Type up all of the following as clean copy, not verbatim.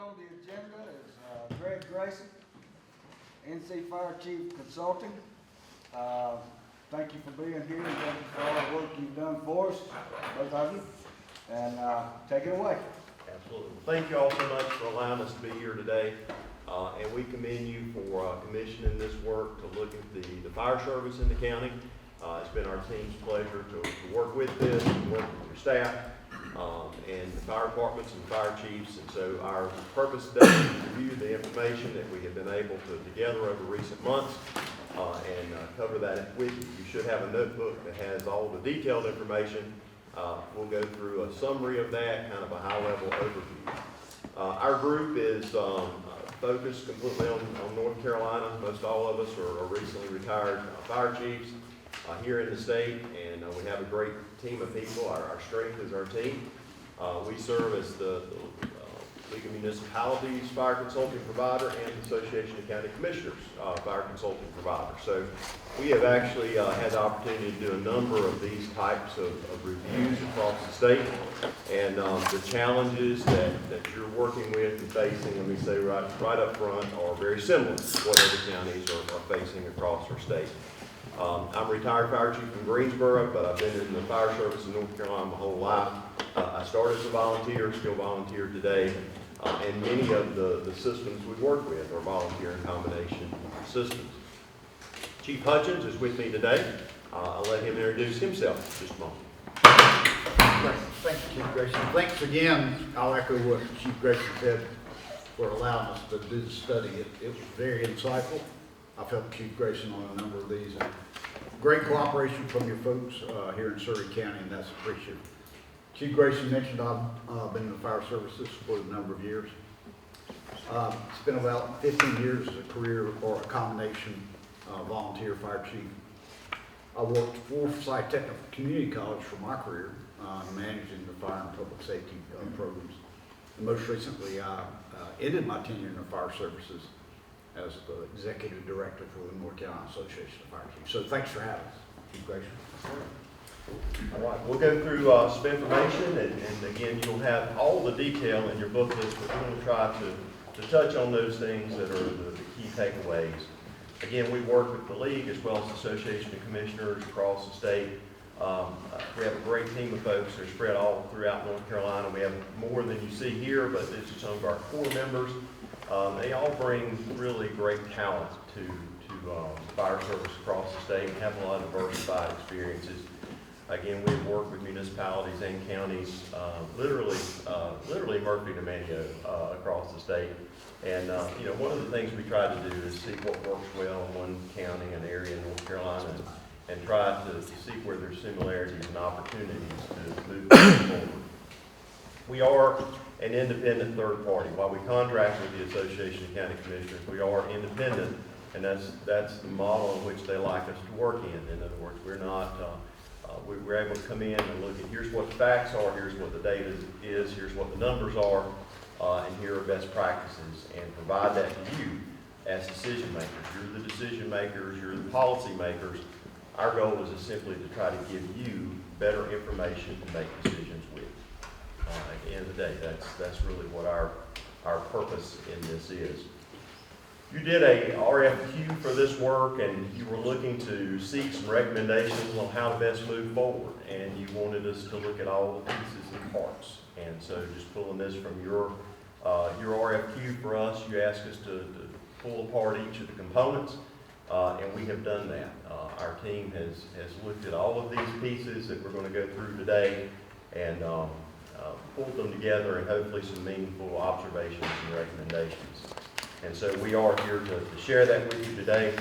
on the agenda is Grayson, NC Fire Chief Consulting. Thank you for being here and thank you for all the work you've done for us, both of you. And take it away. Absolutely. Thank you all so much for allowing us to be here today. And we commend you for commissioning this work to look at the fire service in the county. It's been our team's pleasure to work with this, to work with your staff, and the fire departments and fire chiefs. And so our purpose today is to review the information that we have been able to gather over recent months and cover that with you. You should have a notebook that has all the detailed information. We'll go through a summary of that, kind of a high-level overview. Our group is focused completely on North Carolina. Most all of us are recently retired fire chiefs here in the state, and we have a great team of people. Our strength is our team. We serve as the League of Municipalities Fire Consulting Provider and the Association of County Commissioners Fire Consulting Provider. So we have actually had the opportunity to do a number of these types of reviews across the state. And the challenges that you're working with and facing, let me say right up front, are very similar to what other counties are facing across our state. I'm a retired fire chief from Greensboro, but I've been in the fire service in North Carolina my whole life. I started as a volunteer, still volunteer today, and many of the systems we work with are volunteer and combination systems. Chief Hutchins is with me today. I'll let him introduce himself in just a moment. Thank you, Chief Grayson. Thanks again. I'll echo what Chief Grayson said for allowing us to do the study. It was very insightful. I've helped Chief Grayson on a number of these. And great cooperation from your folks here in Surry County, and that's appreciated. Chief Grayson mentioned I've been in the fire services for a number of years. It's been about 15 years as a career or a combination volunteer fire chief. I worked for Forsyth Technical Community College for my career, managing the fire and public safety programs. And most recently, I ended my tenure in the fire services as the executive director for the North Carolina Association of Fire Chiefs. So thanks for having us, Chief Grayson. All right, we'll go through some information, and again, you'll have all the detail in your booklet, but we're going to try to touch on those things that are the key takeaways. Again, we work with the League as well as the Association of Commissioners across the state. We have a great team of folks. They're spread all throughout North Carolina. We have more than you see here, but this is some of our core members. They all bring really great talent to fire service across the state and have a lot of diversified experiences. Again, we work with municipalities and counties, literally Murphy to Manio across the state. And you know, one of the things we try to do is see what works well in one county and area in North Carolina, and try to see where there's similarities and opportunities to move forward. We are an independent third party. While we contract with the Association of County Commissioners, we are independent, and that's the model in which they like us to work in. In other words, we're not, we're able to come in and look at here's what the facts are, here's what the data is, here's what the numbers are, and here are best practices, and provide that to you as decision makers. You're the decision makers, you're the policy makers. Our goal is simply to try to give you better information to make decisions with. At the end of the day, that's really what our purpose in this is. You did a RFQ for this work, and you were looking to seek some recommendations on how to best move forward, and you wanted us to look at all the pieces and parts. And so just pulling this from your RFQ for us, you asked us to pull apart each of the components, and we have done that. Our team has looked at all of these pieces that we're going to go through today, and pulled them together, and hopefully some meaningful observations and recommendations. And so we are here to share that with you today.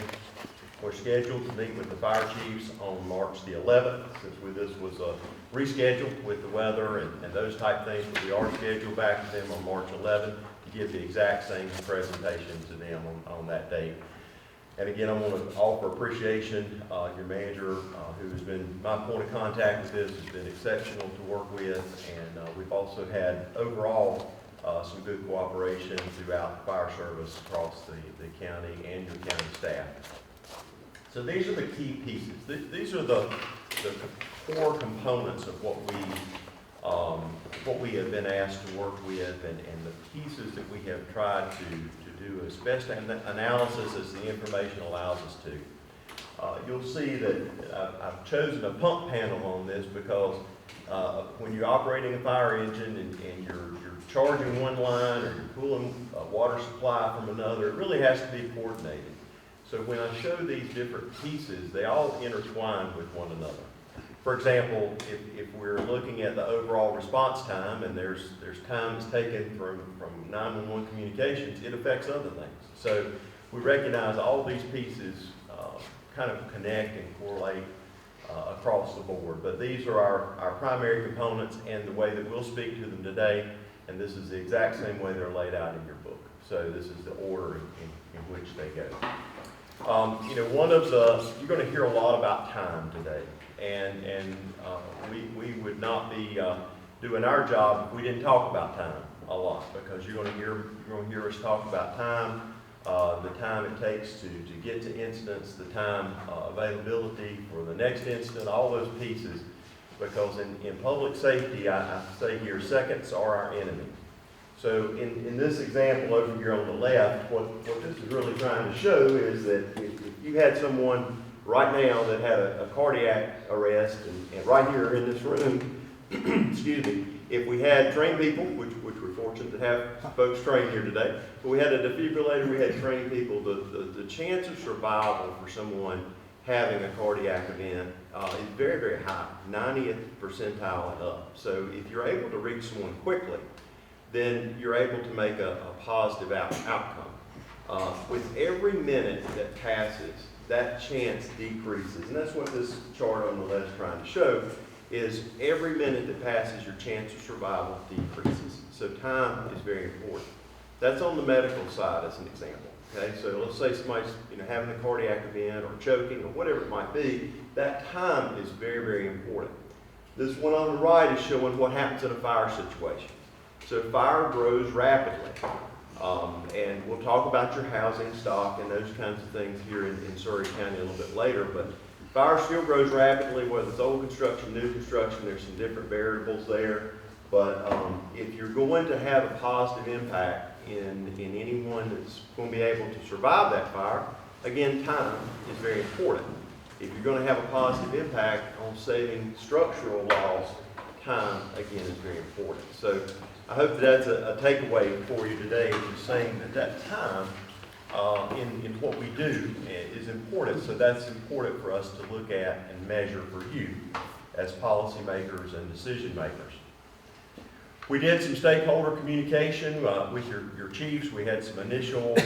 We're scheduled to meet with the fire chiefs on March the 11th, since this was rescheduled with the weather and those type things, but we are scheduled back to them on March 11th to give the exact same presentation to them on that date. And again, I want to offer appreciation. Your manager, who has been my point of contact with this, has been exceptional to work with, and we've also had overall some good cooperation throughout the fire service across the county and your county staff. So these are the key pieces. These are the core components of what we what we have been asked to work with and the pieces that we have tried to do as best analysis as the information allows us to. You'll see that I've chosen a pump panel on this because when you're operating a fire engine and you're charging one line or you're pulling a water supply from another, it really has to be coordinated. So when I show these different pieces, they all intertwine with one another. For example, if we're looking at the overall response time and there's time that's taken from 911 communications, it affects other things. So we recognize all these pieces kind of connect and correlate across the board. But these are our primary components and the way that we'll speak to them today, and this is the exact same way they're laid out in your book. So this is the order in which they go. You're going to hear a lot about time today, and we would not be doing our job if we didn't talk about time a lot, because you're going to hear us talk about time, the time it takes to get to incidents, the time availability for the next incident, all those pieces, because in public safety, I say here, seconds are our enemy. So in this example over here on the left, what this is really trying to show is that if you had someone right now that had a cardiac arrest, and right here in this room, excuse me, if we had trained people, which we're fortunate to have folks trained here today, but we had a defibrillator, we had trained people, the chance of survival for someone having a cardiac event is very, very high, 90th percentile and up. So if you're able to reach someone quickly, then you're able to make a positive outcome. With every minute that passes, that chance decreases. And that's what this chart on the left is trying to show, is every minute that passes, your chance of survival decreases. So time is very important. That's on the medical side as an example. Okay, so let's say somebody's having a cardiac event or choking or whatever it might be, that time is very, very important. This one on the right is showing what happens in a fire situation. So fire grows rapidly, and we'll talk about your housing stock and those kinds of things here in Surry County a little bit later, but fire still grows rapidly, whether it's old construction, new construction, there's some different variables there, but if you're going to have a positive impact in anyone that's going to be able to survive that fire, again, time is very important. If you're going to have a positive impact on saving structural loss, time, again, is very important. So I hope that's a takeaway for you today, is saying that time in what we do is important. So that's important for us to look at and measure for you as policymakers and decision makers. We did some stakeholder communication with your chiefs. We had some initial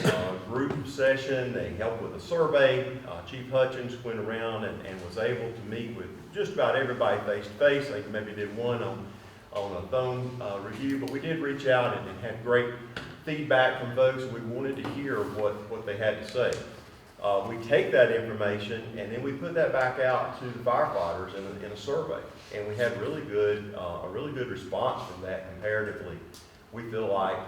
group session. They helped with a survey. Chief Hutchins went around and was able to meet with just about everybody face to face. They maybe did one on a phone review, but we did reach out and had great feedback from folks. We wanted to hear what they had to say. We take that information and then we put that back out to the firefighters in a survey, and we had a really good response from that comparatively. We feel like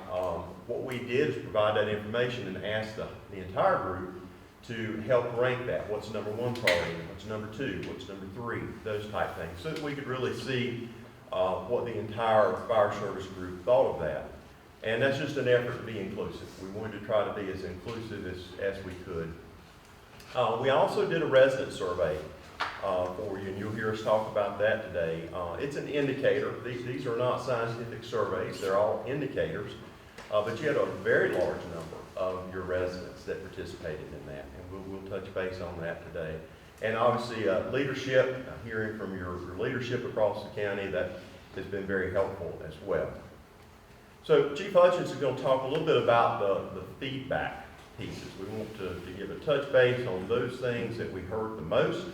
what we did is provide that information and ask the entire group to help rank that. What's number one priority? What's number two? What's number three? Those type things, so that we could really see what the entire fire service group thought of that. And that's just an effort to be inclusive. We wanted to try to be as inclusive as we could. We also did a resident survey for you, and you'll hear us talk about that today. It's an indicator. These are not scientific surveys. They're all indicators. But you had a very large number of your residents that participated in that, and we'll touch base on that today. And obviously leadership, hearing from your leadership across the county, that has been very helpful as well. So Chief Hutchins is going to talk a little bit about the feedback pieces. We want to give a touch base on those things that we heard the most,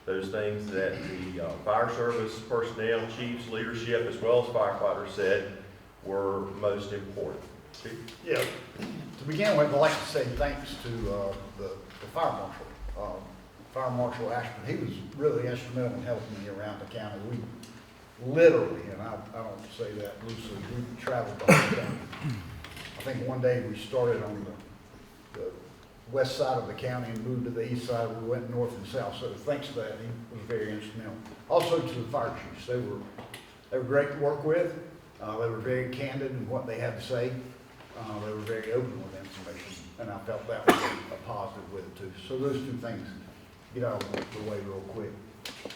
those things that the fire service personnel, chiefs, leadership, as well as firefighters said were most important. Chief? Yeah. To begin with, I'd like to say thanks to the fire marshal. Fire Marshal Ashburn, he was really instrumental in helping me around the county. We literally, and I don't say that loosely, we traveled the whole county. I think one day we started on the west side of the county and moved to the east side. We went north and south, so thanks to that, he was very instrumental. Also to the fire chiefs, they were They were great to work with. They were very candid in what they had to say. They were very open with information, and I felt that was a positive with it too. So those two things get out of the way real quick.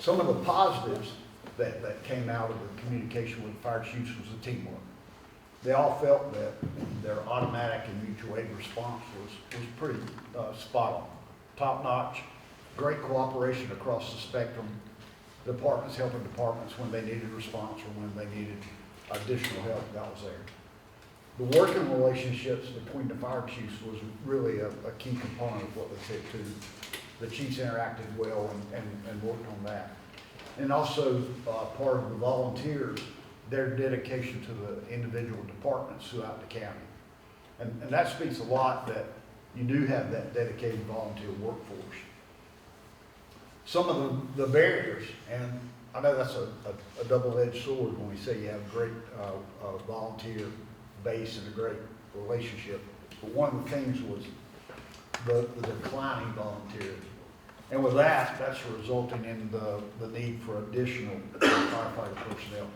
Some of the positives that came out of the communication with the fire chiefs was the teamwork. They all felt that their automatic and mutual aid response was pretty spot on, top notch, great cooperation across the spectrum. Departments helping departments when they needed response or when they needed additional help, that was there. The working relationships between the fire chiefs was really a key component of what they said too. The chiefs interacted well and worked on that. And also part of the volunteers, their dedication to the individual departments throughout the county. And that speaks a lot that you do have that dedicated volunteer workforce. Some of the barriers, and I know that's a double-edged sword when we say you have a great volunteer base and a great relationship, but one of the things was the declining volunteers. And with that, that's resulting in the need for additional firefighter personnel.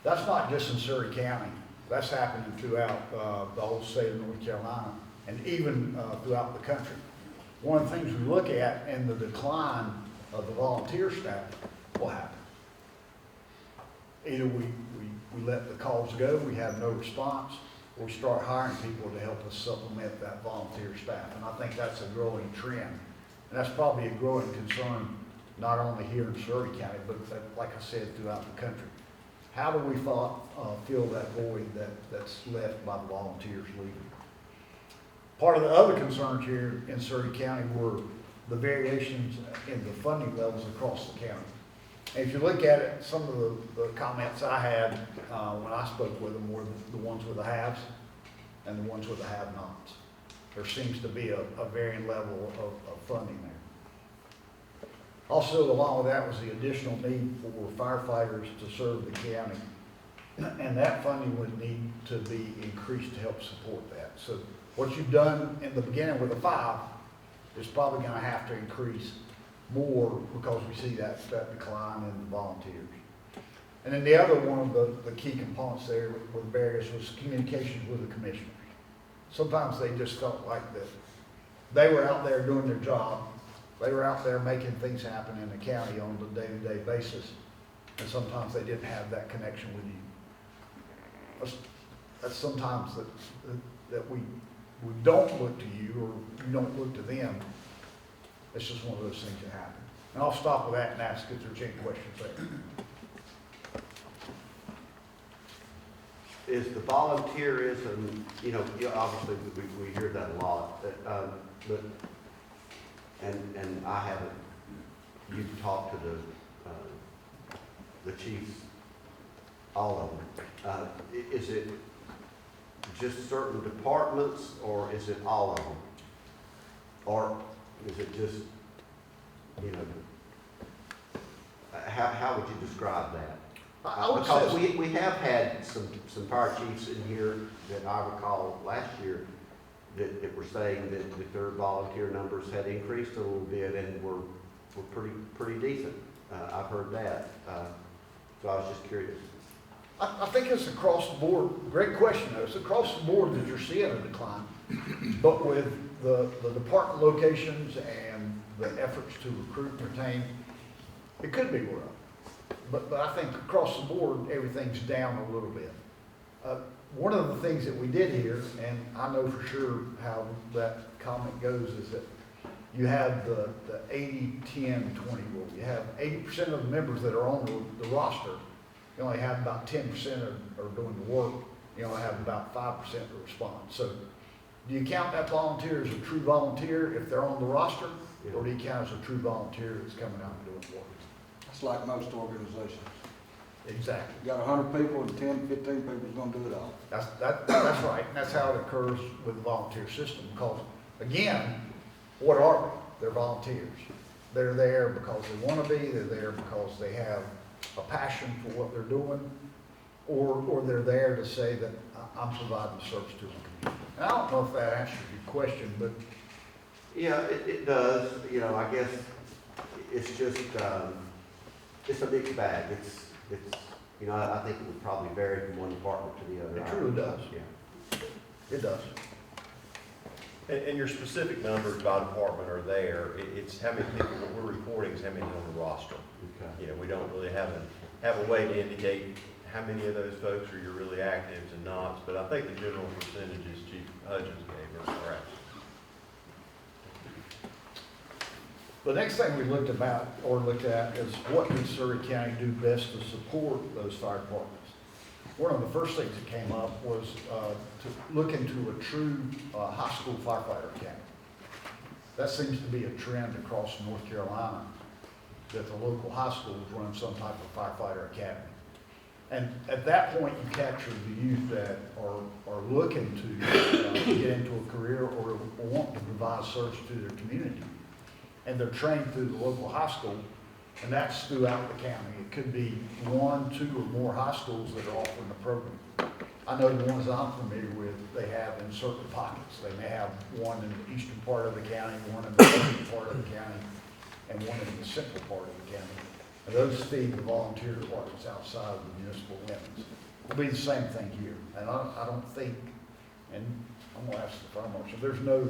That's not just in Surry County. That's happening throughout the whole state of North Carolina and even throughout the country. One of the things we look at in the decline of the volunteer staff will happen. Either we let the calls go, we have no response, or we start hiring people to help us supplement that volunteer staff. And I think that's a growing trend. And that's probably a growing concern, not only here in Surry County, but like I said, throughout the country. How do we fill that void that's left by the volunteers leaving? Part of the other concerns here in Surry County were the variations in the funding levels across the county. And if you look at it, some of the comments I had when I spoke with them were the ones with the haves and the ones with the have-nots. There seems to be a varying level of funding there. Also, along with that was the additional need for firefighters to serve the county. And that funding would need to be increased to help support that. So what you've done in the beginning with the 5 is probably going to have to increase more because we see that decline in the volunteers. And then the other one of the key components there with barriers was communications with the commissioners. Sometimes they just felt like that they were out there doing their job. They were out there making things happen in the county on a day-to-day basis. And sometimes they didn't have that connection with you. That's sometimes that we don't look to you or you don't look to them. It's just one of those things that happen. And I'll stop with that and ask if there's any questions there. Is the volunteerism, obviously we hear that a lot, but I haven't, you've talked to the chiefs, all of them. Is it just certain departments or is it all of them? Or is it just, how would you describe that? Because we have had some fire chiefs in here that I recall last year that were saying that their volunteer numbers had increased a little bit and were pretty decent. I've heard that. So I was just curious. I think it's across the board. Great question though. It's across the board that you're seeing a decline. But with the department locations and the efforts to recruit and retain, it could be more up. But I think across the board, everything's down a little bit. One of the things that we did here, and I know for sure how that comment goes, is that you have the 80-10-20 rule. You have 80% of the members that are on the roster. You only have about 10% are doing the work. You only have about 5% that respond. So do you count that volunteer as a true volunteer if they're on the roster? Yeah. Or do you count as a true volunteer that's coming out and doing work? It's like most organizations. Exactly. You got 100 people and 10, 15 people is gonna do it all. That's right. And that's how it occurs with the volunteer system. Because again, what are they? They're volunteers. They're there because they want to be. They're there because they have a passion for what they're doing, or they're there to say that I'm providing a service to the community. And I don't know if that answers your question, but Yeah, it does. I guess it's just, it's a mixed bag. You know, I think it would probably vary from one department to the other. It truly does. Yeah. It does. And your specific numbers by department are there. It's how many people, what we're reporting is how many on the roster. Okay. You know, we don't really have a way to indicate how many of those folks are your really actives and nots, but I think the general percentages Chief Hutchins gave are correct. The next thing we looked at is what did Surry County do best to support those fire departments? One of the first things that came up was to look into a true high school firefighter academy. That seems to be a trend across North Carolina, that the local high schools run some type of firefighter academy. And at that point, you capture the youth that are looking to get into a career or want to provide service to their community. And they're trained through the local high school, and that's throughout the county. It could be 1, 2, or more high schools that are offering the program. I know the ones I'm familiar with, they have in certain pockets. They may have one in the eastern part of the county, one in the western part of the county, and one in the central part of the county. And those feed the volunteer departments outside of the municipal limits. It'll be the same thing here. And I don't think, and I'm gonna ask the fire marshal, there's no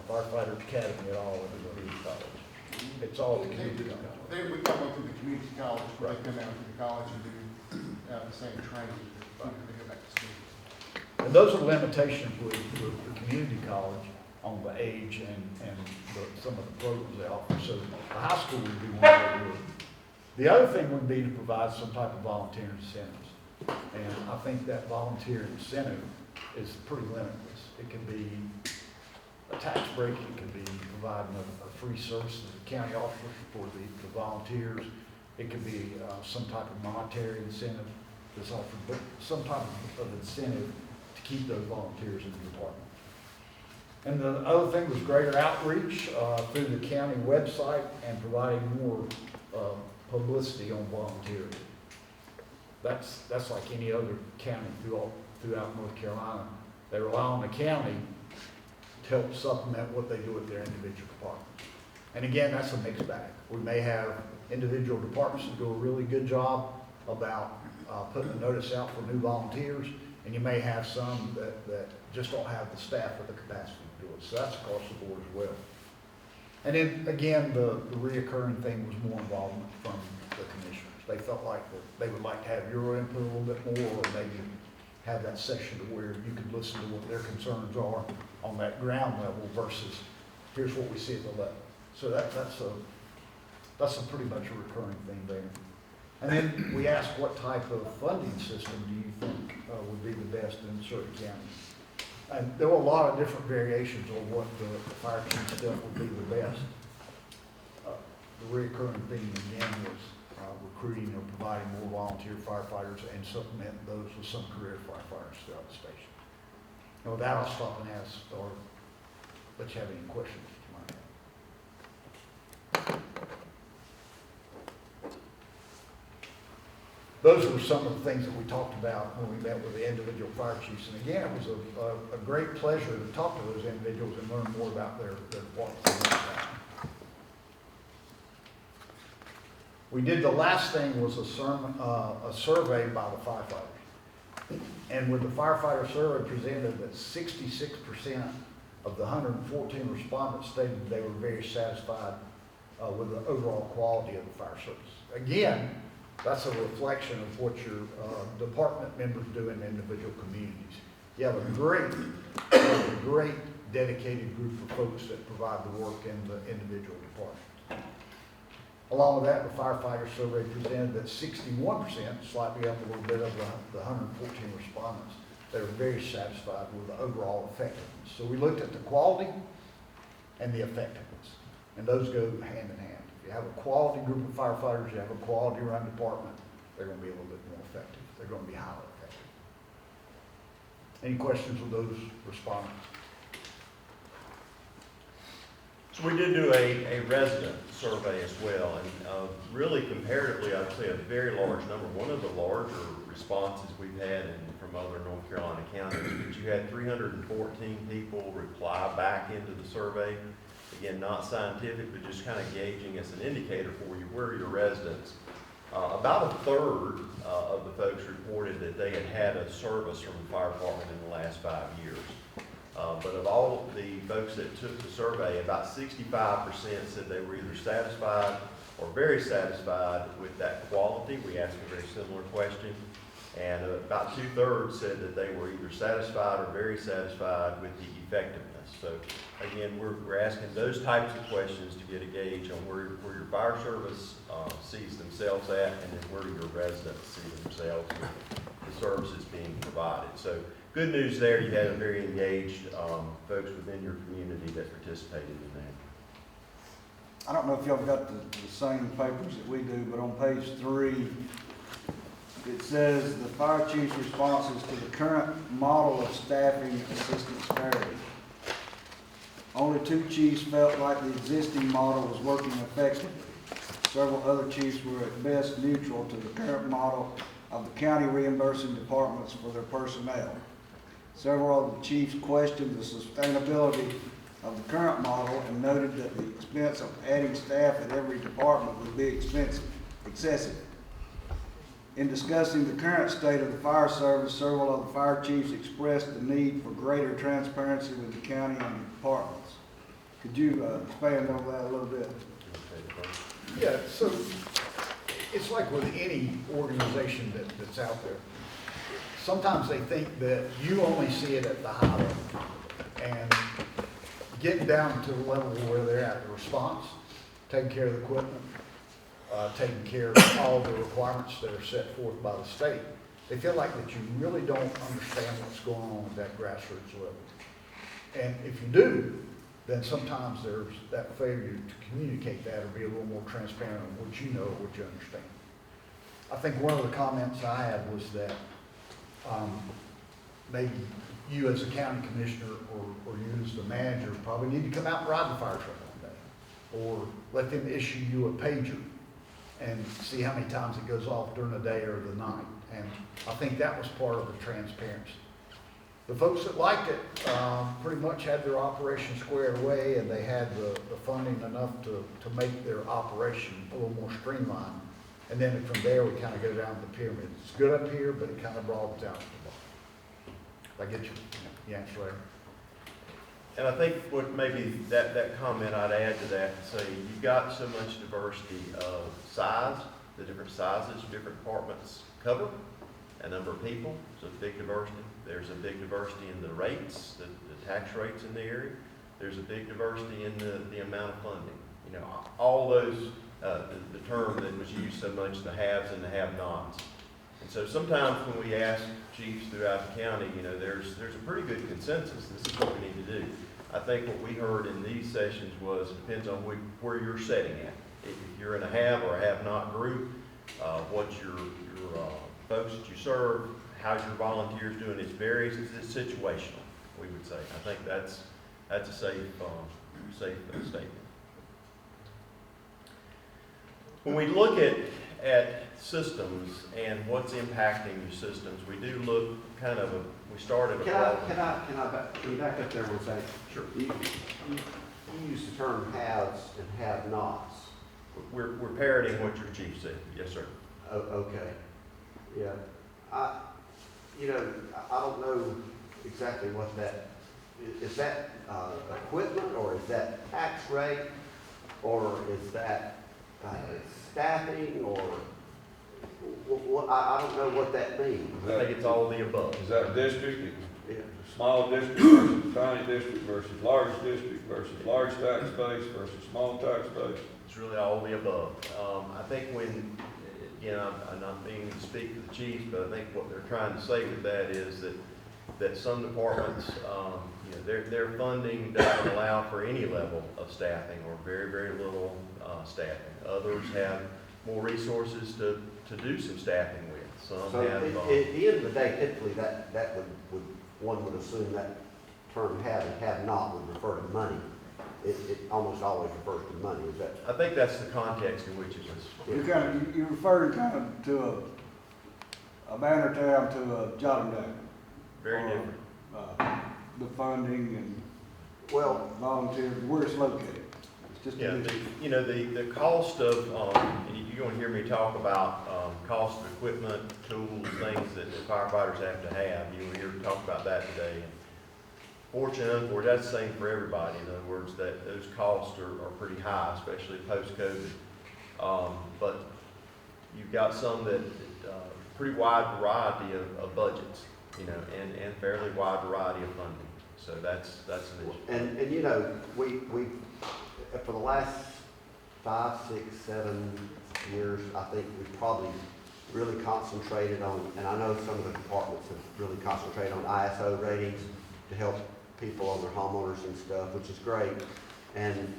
firefighter academy at all in the community college. It's all the community college. We come up to the community college, Right. they come out to the college and do the same training, they go back to school. And those are limitations with the community college on the age and some of the programs they offer. So the high school would be one way to do it. The other thing would be to provide some type of volunteer incentives. And I think that volunteer incentive is pretty limitless. It can be a tax break, it can be providing a free service to the county officers for the volunteers. It could be some type of monetary incentive that's offered, but some type of incentive to keep those volunteers in the department. And the other thing was greater outreach through the county website and providing more publicity on volunteering. That's like any other county throughout North Carolina. They rely on the county to help supplement what they do at their individual departments. And again, that's a mixed bag. We may have individual departments that do a really good job about putting a notice out for new volunteers, and you may have some that just don't have the staff or the capacity to do it. So that's across the board as well. And then again, the reoccurring thing was more involvement from the commissioners. They felt like that they would like to have your input a little bit more, or maybe have that session to where you could listen to what their concerns are on that ground level versus here's what we see at the level. So that's a pretty much a recurring thing there. And then we asked what type of funding system do you think would be the best in Surry County? And there were a lot of different variations on what the fire chief stuff would be the best. The recurring theme again was recruiting or providing more volunteer firefighters and supplement those with some career firefighters throughout the station. And with that, I'll stop and ask, or let you have any questions that you might have. Those were some of the things that we talked about when we met with the individual fire chiefs. And again, it was a great pleasure to talk to those individuals and learn more about their departments. We did, the last thing was a survey by the firefighters. And with the firefighter survey presented that 66% of the 114 respondents stated they were very satisfied with the overall quality of the fire service. Again, that's a reflection of what your department members do in individual communities. You have a great dedicated group of folks that provide the work in the individual department. Along with that, the firefighter survey presented that 61%, slightly up a little bit of the 114 respondents, they were very satisfied with the overall effectiveness. So we looked at the quality and the effectiveness, and those go hand in hand. If you have a quality group of firefighters, you have a quality run department, they're going to be a little bit more effective. They're going to be highly effective. Any questions with those respondents? So we did do a resident survey as well, and really comparatively, I'd say a very large number. One of the larger responses we've had from other North Carolina counties, but you had 314 people reply back into the survey. Again, not scientific, but just kind of gauging as an indicator for you where your residents About a third of the folks reported that they had had a service from the fire department in the last 5 years. But of all the folks that took the survey, about 65% said they were either satisfied or very satisfied with that quality. We asked a very similar question. And about 2/3 said that they were either satisfied or very satisfied with the effectiveness. So again, we're asking those types of questions to get a gauge on where your fire service sees themselves at, and then where your residents see themselves with the services being provided. So good news there, you had a very engaged folks within your community that participated in that. I don't know if y'all got the same papers that we do, but on page 3, it says the fire chief's responses to the current model of staffing assistance varied. Only 2 chiefs felt like the existing model was working effectively. Several other chiefs were at best neutral to the current model of the county reimbursing departments for their personnel. Several of the chiefs questioned the sustainability of the current model and noted that the expense of adding staff at every department would be excessive. In discussing the current state of the fire service, several of the fire chiefs expressed the need for greater transparency with the county and the departments. Could you expand on that a little bit? Yeah, so it's like with any organization that's out there. Sometimes they think that you only see it at the high level. And getting down to the level where they're at, the response, taking care of the equipment, taking care of all the requirements that are set forth by the state, they feel like that you really don't understand what's going on at that grassroots level. And if you do, then sometimes there's that failure to communicate that or be a little more transparent on what you know or what you understand. I think one of the comments I had was that maybe you as a county commissioner or you as the manager probably need to come out and ride the fire truck one day, or let them issue you a pager and see how many times it goes off during the day or the night. And I think that was part of the transparency. The folks that liked it pretty much had their operation squared away, and they had the funding enough to make their operation a little more streamlined. And then from there, we kind of go down the pyramid. It's good up here, but it kind of broadens out to the bottom. I get you. The answer there. And I think what maybe that comment I'd add to that and say, you've got so much diversity of size, the different sizes different departments cover, a number of people, so big diversity. There's a big diversity in the rates, the tax rates in the area. There's a big diversity in the amount of funding. You know, all those, the term that was used so much, the haves and the have-nots. And so sometimes when we ask chiefs throughout the county, you know, there's a pretty good consensus. This is what we need to do. I think what we heard in these sessions was, it depends on where you're setting at. If you're in a have or a have-not group, what your folks that you serve, how's your volunteers doing, it varies. It's situational, we would say. I think that's a safe statement. When we look at systems and what's impacting your systems, we do look kind of we started. Can you back up there one second? Sure. You use the term haves and have-nots. We're parroting what your chief said. Yes, sir. Oh, okay. Yeah. I don't know exactly what that is. That equipment, or is that tax rate, or is that staffing, or what? I don't know what that means. I think it's all the above. Is that district, Yeah. small district versus tiny district versus large district versus large tax base versus small tax base? It's really all the above. I think when, again, I'm not meaning to speak for the chiefs, but I think what they're trying to say with that is that some departments, their funding doesn't allow for any level of staffing or very, very little staffing. Others have more resources to do some staffing with. Some So have. at the end of the day, typically that would one would assume that term have and have not would refer to money. It almost always refers to money. Is that? I think that's the context in which it was. You refer to a banner town to a jotting down. Very or, different. The funding and Well, volunteers, where it's located. It's just Yeah, a, the cost of, and you're gonna hear me talk about, cost of equipment, tools, things that the firefighters have to have. You'll hear me talk about that today. And fortunately, that's the same for everybody. In other words, that those costs are pretty high, especially post-COVID. But you've got some that, pretty wide variety of budgets, and fairly wide variety of funding. So that's an issue. And you know, we, for the last 5, 6, 7 years, I think we've probably really concentrated on, and I know some of the departments have really concentrated on ISO ratings to help people on their homeowners and stuff, which is great. And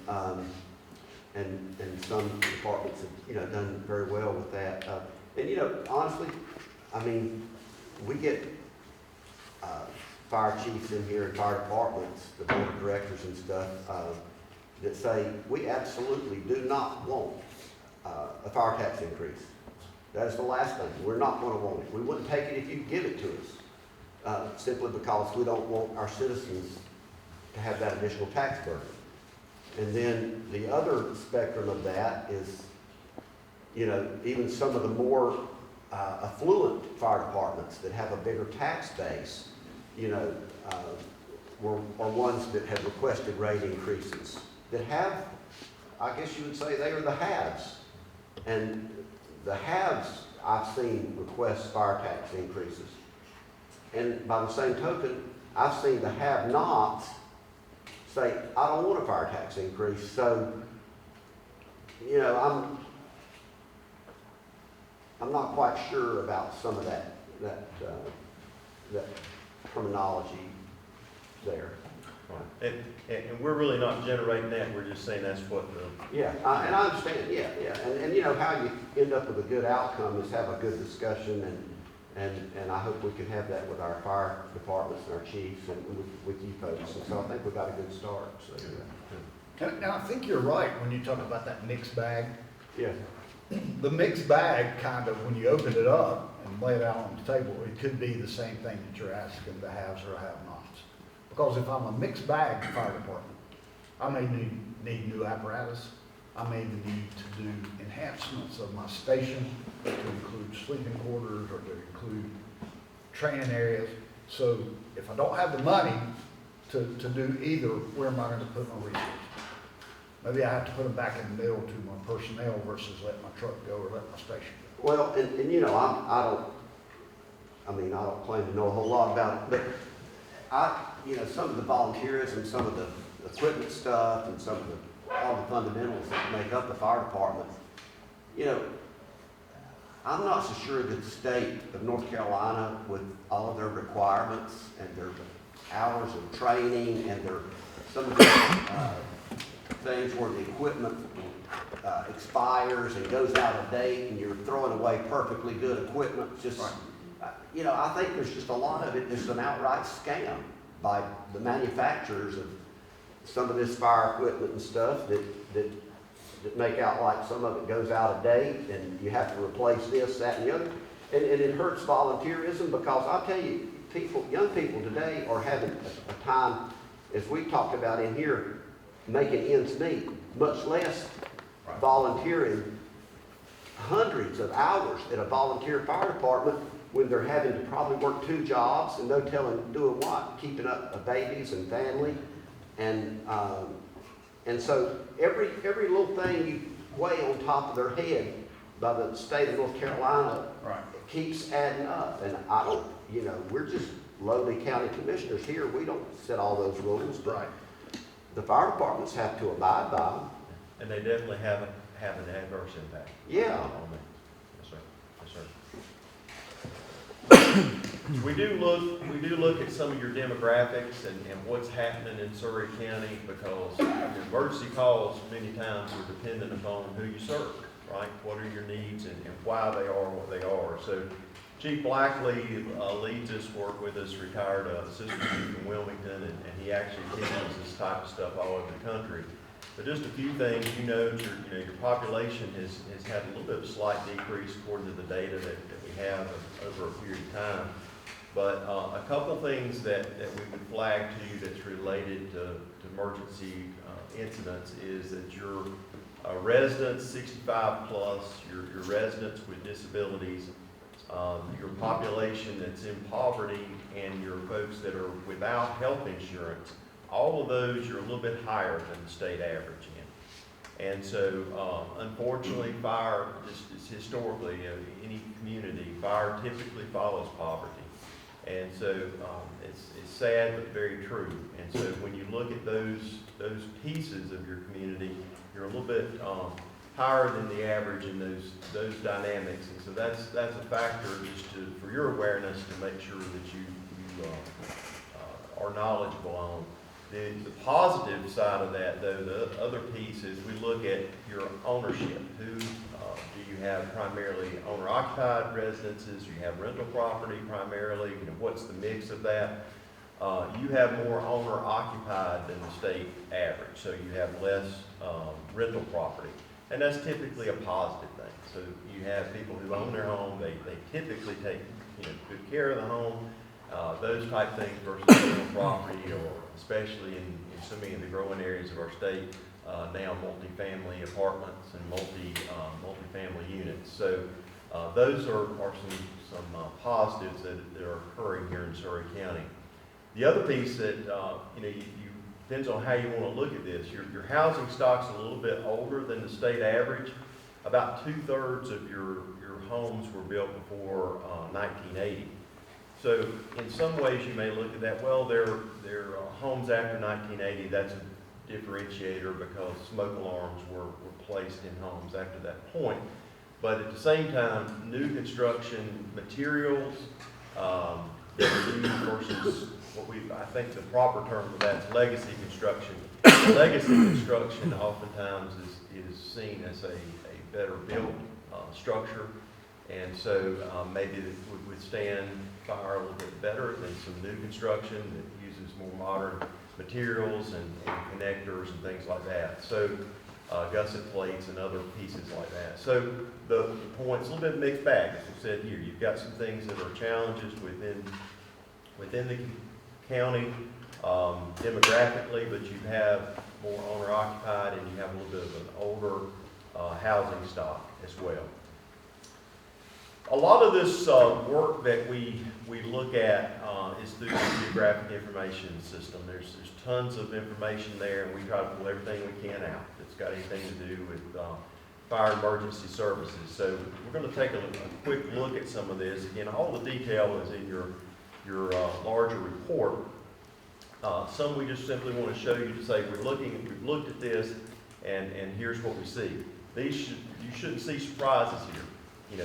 some departments have, done very well with that. And honestly, I mean, we get fire chiefs in here and fire departments, the board of directors and stuff, that say, we absolutely do not want a fire tax increase. That is the last thing. We're not going to want it. We wouldn't take it if you give it to us, simply because we don't want our citizens to have that additional tax burden. And then the other spectrum of that is, even some of the more affluent fire departments that have a bigger tax base, are ones that have requested rate increases, that have, I guess you would say they are the haves. And the haves, I've seen request fire tax increases. And by the same token, I've seen the have-nots say, I don't want a fire tax increase. So, I'm not quite sure about some of that terminology there. Right. And we're really not generating that, we're just saying that's what the. Yeah, and I understand, yeah. And how you end up with a good outcome is have a good discussion, and I hope we can have that with our fire departments and our chiefs and with you folks. And so I think we've got a good start, so. And I think you're right when you talk about that mixed bag. Yeah. The mixed bag, kind of, when you open it up and lay it out on the table, it could be the same thing that you're asking, the haves or have-nots. Because if I'm a mixed bag fire department, I may need new apparatus. I may need to do enhancements of my station to include sleeping quarters or to include training areas. So if I don't have the money to do either, where am I going to put my resources? Maybe I have to put them back in the middle to my personnel versus let my truck go or let my station go. Well, and I don't claim to know a whole lot about it, but some of the volunteerism, some of the equipment stuff, and some of all the fundamentals that make up the fire department, I'm not so sure that the state of North Carolina, with all of their requirements and their hours of training and some of the things where the equipment expires and goes out of date and you're throwing away perfectly good equipment, I think there's just a lot of it is an outright scam by the manufacturers of some of this fire equipment and stuff that make out like some of it goes out of date and you have to replace this, that, and the other. And it hurts volunteerism because I'll tell you, young people today are having a time, as we talked about in here, making ends meet, much less volunteering hundreds of hours at a volunteer fire department when they're having to probably work 2 jobs and no telling doing what, keeping up babies and family. And so every little thing you weigh on top of their head by the state of North Carolina keeps adding up. And I don't, we're just lowly county commissioners here. We don't set all those rules, but the fire departments have to abide by them. And they definitely have an adverse impact. Yeah. On that. Yes, sir. Yes, sir. We do look at some of your demographics and what's happening in Surry County, because your emergency calls many times are dependent upon who you serve, right? What are your needs and why they are what they are. So Chief Blackley leads this work with us, retired assistant chief in Wilmington, and he actually teaches this type of stuff all over the country. But just a few things, your population has had a little bit of a slight decrease according to the data that we have over a period of time. But a couple things that we would flag to you that's related to emergency incidents is that your residents 65 plus, your residents with disabilities, your population that's in poverty, and your folks that are without health insurance, all of those you're a little bit higher than the state average in. And so, unfortunately, fire, just historically, any community, fire typically follows poverty. And so, it's sad but very true. And so when you look at those pieces of your community, you're a little bit higher than the average in those dynamics. And so that's a factor just for your awareness to make sure that you are knowledgeable on. The positive side of that, though, the other piece is we look at your ownership. Who do you have primarily owner-occupied residences? Do you have rental property primarily? What's the mix of that? You have more owner-occupied than the state average, so you have less rental property. And that's typically a positive thing. So you have people who own their home, they typically take good care of the home, those type things versus rental property, or especially in so many of the growing areas of our state, now multifamily apartments and multifamily units. So those are some positives that are occurring here in Surry County. The other piece that you depends on how you want to look at this. Your housing stock's a little bit older than the state average. About 2/3 of your homes were built before 1980. So in some ways you may look at that, well, they're homes after 1980, that's a differentiator because smoke alarms were placed in homes after that point. But at the same time, new construction materials that are used versus I think the proper term for that is legacy construction. Legacy construction oftentimes is seen as a better built structure, and so maybe it would withstand fire a little bit better than some new construction that uses more modern materials and connectors and things like that. So gusset plates and other pieces like that. So the point's a little bit mixed bag, as we said here. You've got some things that are challenges within the county demographically, but you have more owner-occupied and you have a little bit of an older housing stock as well. A lot of this work that we look at is through the geographic information system. There's tons of information there, and we try to pull everything we can out that's got anything to do with fire emergency services. So we're going to take a quick look at some of this. Again, all the detail is in your larger report. Some we just simply want to show you to say we've looked at this, and here's what we see. You shouldn't see surprises here.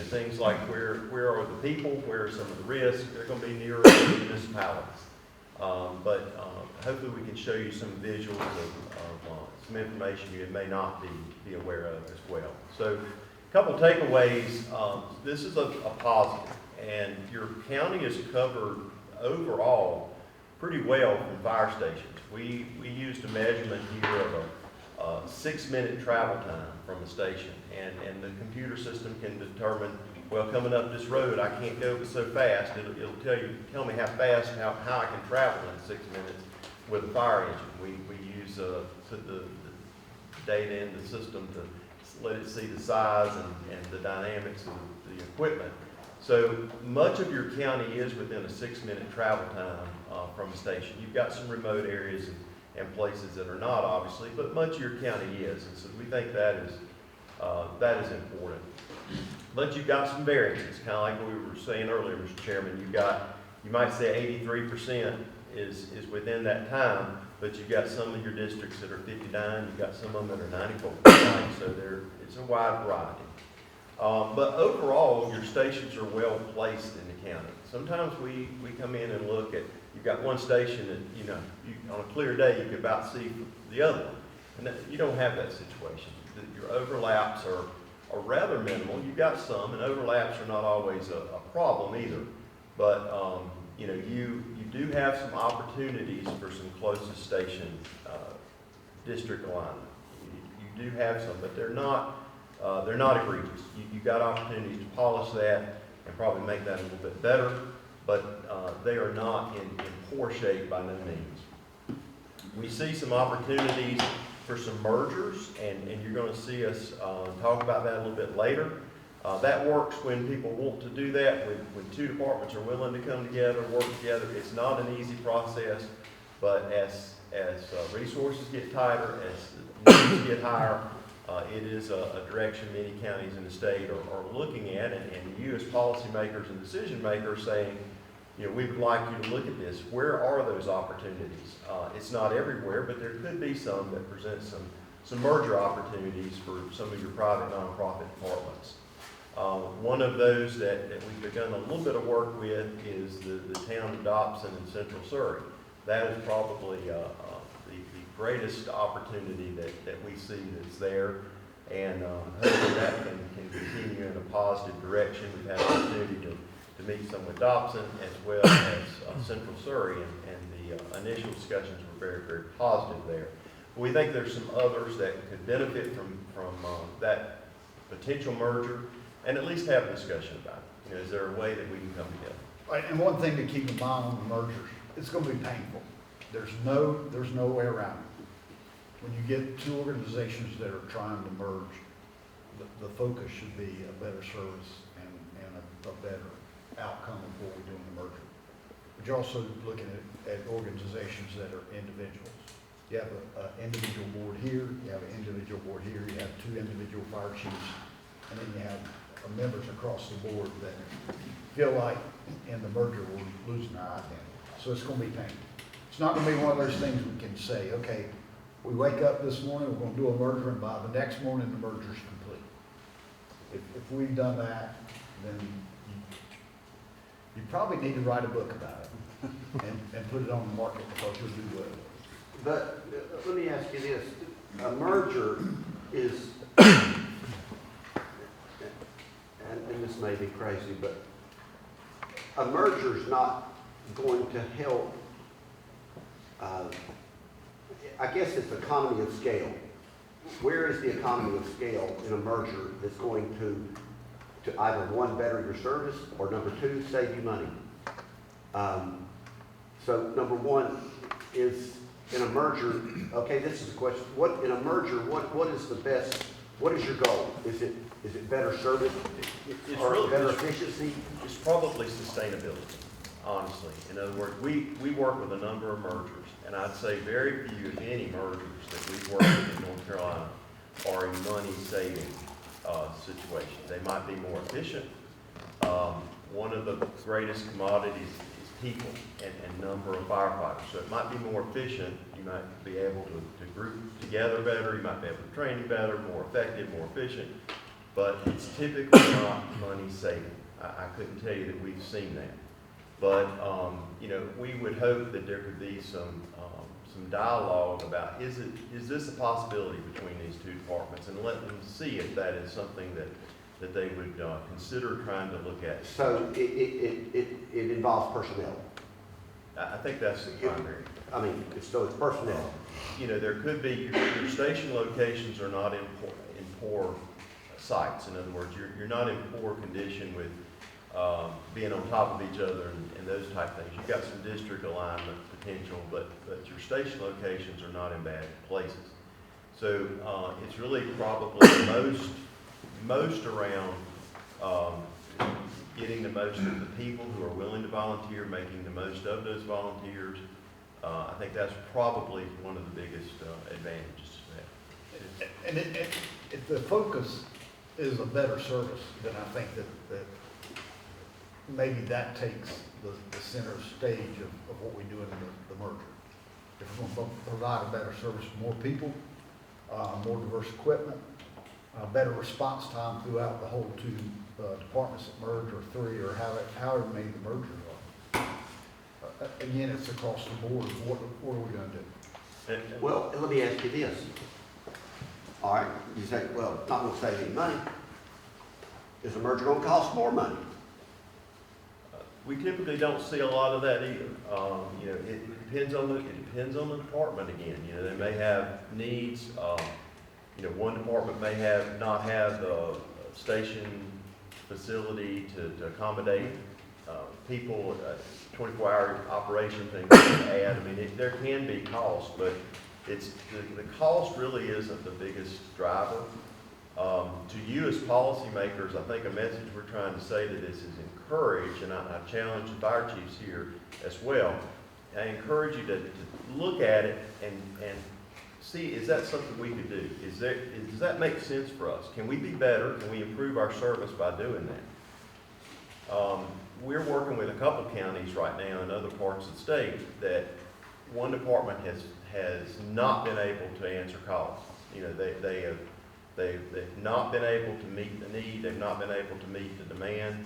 Things like where are the people, where are some of the risks. They're going to be nearer to the municipalities. But hopefully we can show you some visuals of some information you may not be aware of as well. So a couple takeaways. This is a positive, and your county is covered overall pretty well from fire stations. We used a measurement here of a 6-minute travel time from a station, and the computer system can determine, well, coming up this road I can't go so fast. It'll tell me how fast, how I can travel in 6 minutes with a fire engine. We use put the data in the system to let it see the size and the dynamics of the equipment. So much of your county is within a 6-minute travel time from a station. You've got some remote areas and places that are not, obviously, but much of your county is, and so we think that is important. But you've got some variances, kind of like we were saying earlier, Mr. Chairman. You might say 83% is within that time, but you've got some of your districts that are 59, you've got some of them that are 94%, so it's a wide variety. But overall, your stations are well placed in the county. Sometimes we come in and look at, you've got one station that, on a clear day, you can about see the other one. And you don't have that situation. Your overlaps are rather minimal. You've got some, and overlaps are not always a problem either. But, you do have some opportunities for some closest station district alignment. You do have some, but they're not egregious. You've got opportunities to polish that and probably make that a little bit better. but they are not in poor shape by no means. We see some opportunities for some mergers, and you're going to see us talk about that a little bit later. That works when people want to do that, when two departments are willing to come together, work together. It's not an easy process, but as resources get tighter, as needs get higher, it is a direction many counties in the state are looking at, and you as policymakers and decision makers saying, you know, we would like you to look at this. Where are those opportunities? It's not everywhere, but there could be some that present some merger opportunities for some of your private nonprofit departments. One of those that we've begun a little bit of work with is the town of Dobson in central Surry. That is probably the greatest opportunity that we see that's there, and hopefully that can continue in a positive direction. We've had an opportunity to meet some with Dobson as well as central Surry, and the initial discussions were very, very positive there. We think there's some others that could benefit from that potential merger, and at least have a discussion about it. You know, is there a way that we can come together? Right, and one thing to keep in mind on the mergers, it's gonna be painful. There's no way around it. When you get two organizations that are trying to merge, the focus should be a better service and a better outcome of what we're doing the merger. But you're also looking at organizations that are individuals. You have an individual board here, you have an individual board here, you have two individual fire chiefs, and then you have members across the board that feel like in the merger we're losing our identity. So it's going to be painful. It's not going to be one of those things we can say, okay, we wake up this morning, we're going to do a merger, and by the next morning the merger's complete. If we've done that, then you probably need to write a book about it and put it on the market, because you'll do well. But let me ask you this, a merger is, and this may be crazy, but a merger is not going to help, I guess it's economy of scale. Where is the economy of scale in a merger that's going to either one, better your service, or number two, save you money? So number one is, in a merger, okay, this is a question, in a merger, what is the best, what is your goal? Is it better service, It's or really better efficiency? It's probably sustainability, honestly. In other words, we work with a number of mergers, and I'd say very few, if any, mergers that we've worked with in North Carolina are a money-saving situation. They might be more efficient. One of the greatest commodities is people and number of firefighters. So it might be more efficient. You might be able to group together better. You might be able to train you better, more effective, more efficient. But it's typically not money-saving. I couldn't tell you that we've seen that. But, you know, we would hope that there could be some dialogue about, is this a possibility between these two departments, and let them see if that is something that they would consider trying to look at. So it involves personnel. I think that's the primary. I mean, so it's personnel. You know, there could be, your station locations are not in poor sites. In other words, you're not in poor condition with being on top of each other and those type things. You've got some district alignment potential, but your station locations are not in bad places. So it's really probably most around getting the most of the people who are willing to volunteer, making the most of those volunteers. I think that's probably one of the biggest advantages to that. And if the focus is a better service, then I think that maybe that takes the center stage of what we do in the merger. If we're going to provide a better service to more people, more diverse equipment, better response time throughout the whole two departments that merge, or three, or however many the mergers are. Again, it's across the board. What are we going to do? Well, let me ask you this. All right, you say, well, it's not going to save any money. Is a merger going to cost more money? We typically don't see a lot of that either. You know, it depends on the department again. You know, they may have needs. You know, one department may not have the station facility to accommodate people, 24-hour operation thing to add. I mean, there can be cost, but it's, the cost really isn't the biggest driver. To you as policymakers, I think a message we're trying to say to this is encourage, and I challenge the fire chiefs here as well. I encourage you to look at it and see, is that something we could do? Does that make sense for us? Can we be better? Can we improve our service by doing that? We're working with a couple counties right now in other parts of the state that one department has not been able to answer calls. You know, they've not been able to meet the need. They've not been able to meet the demand.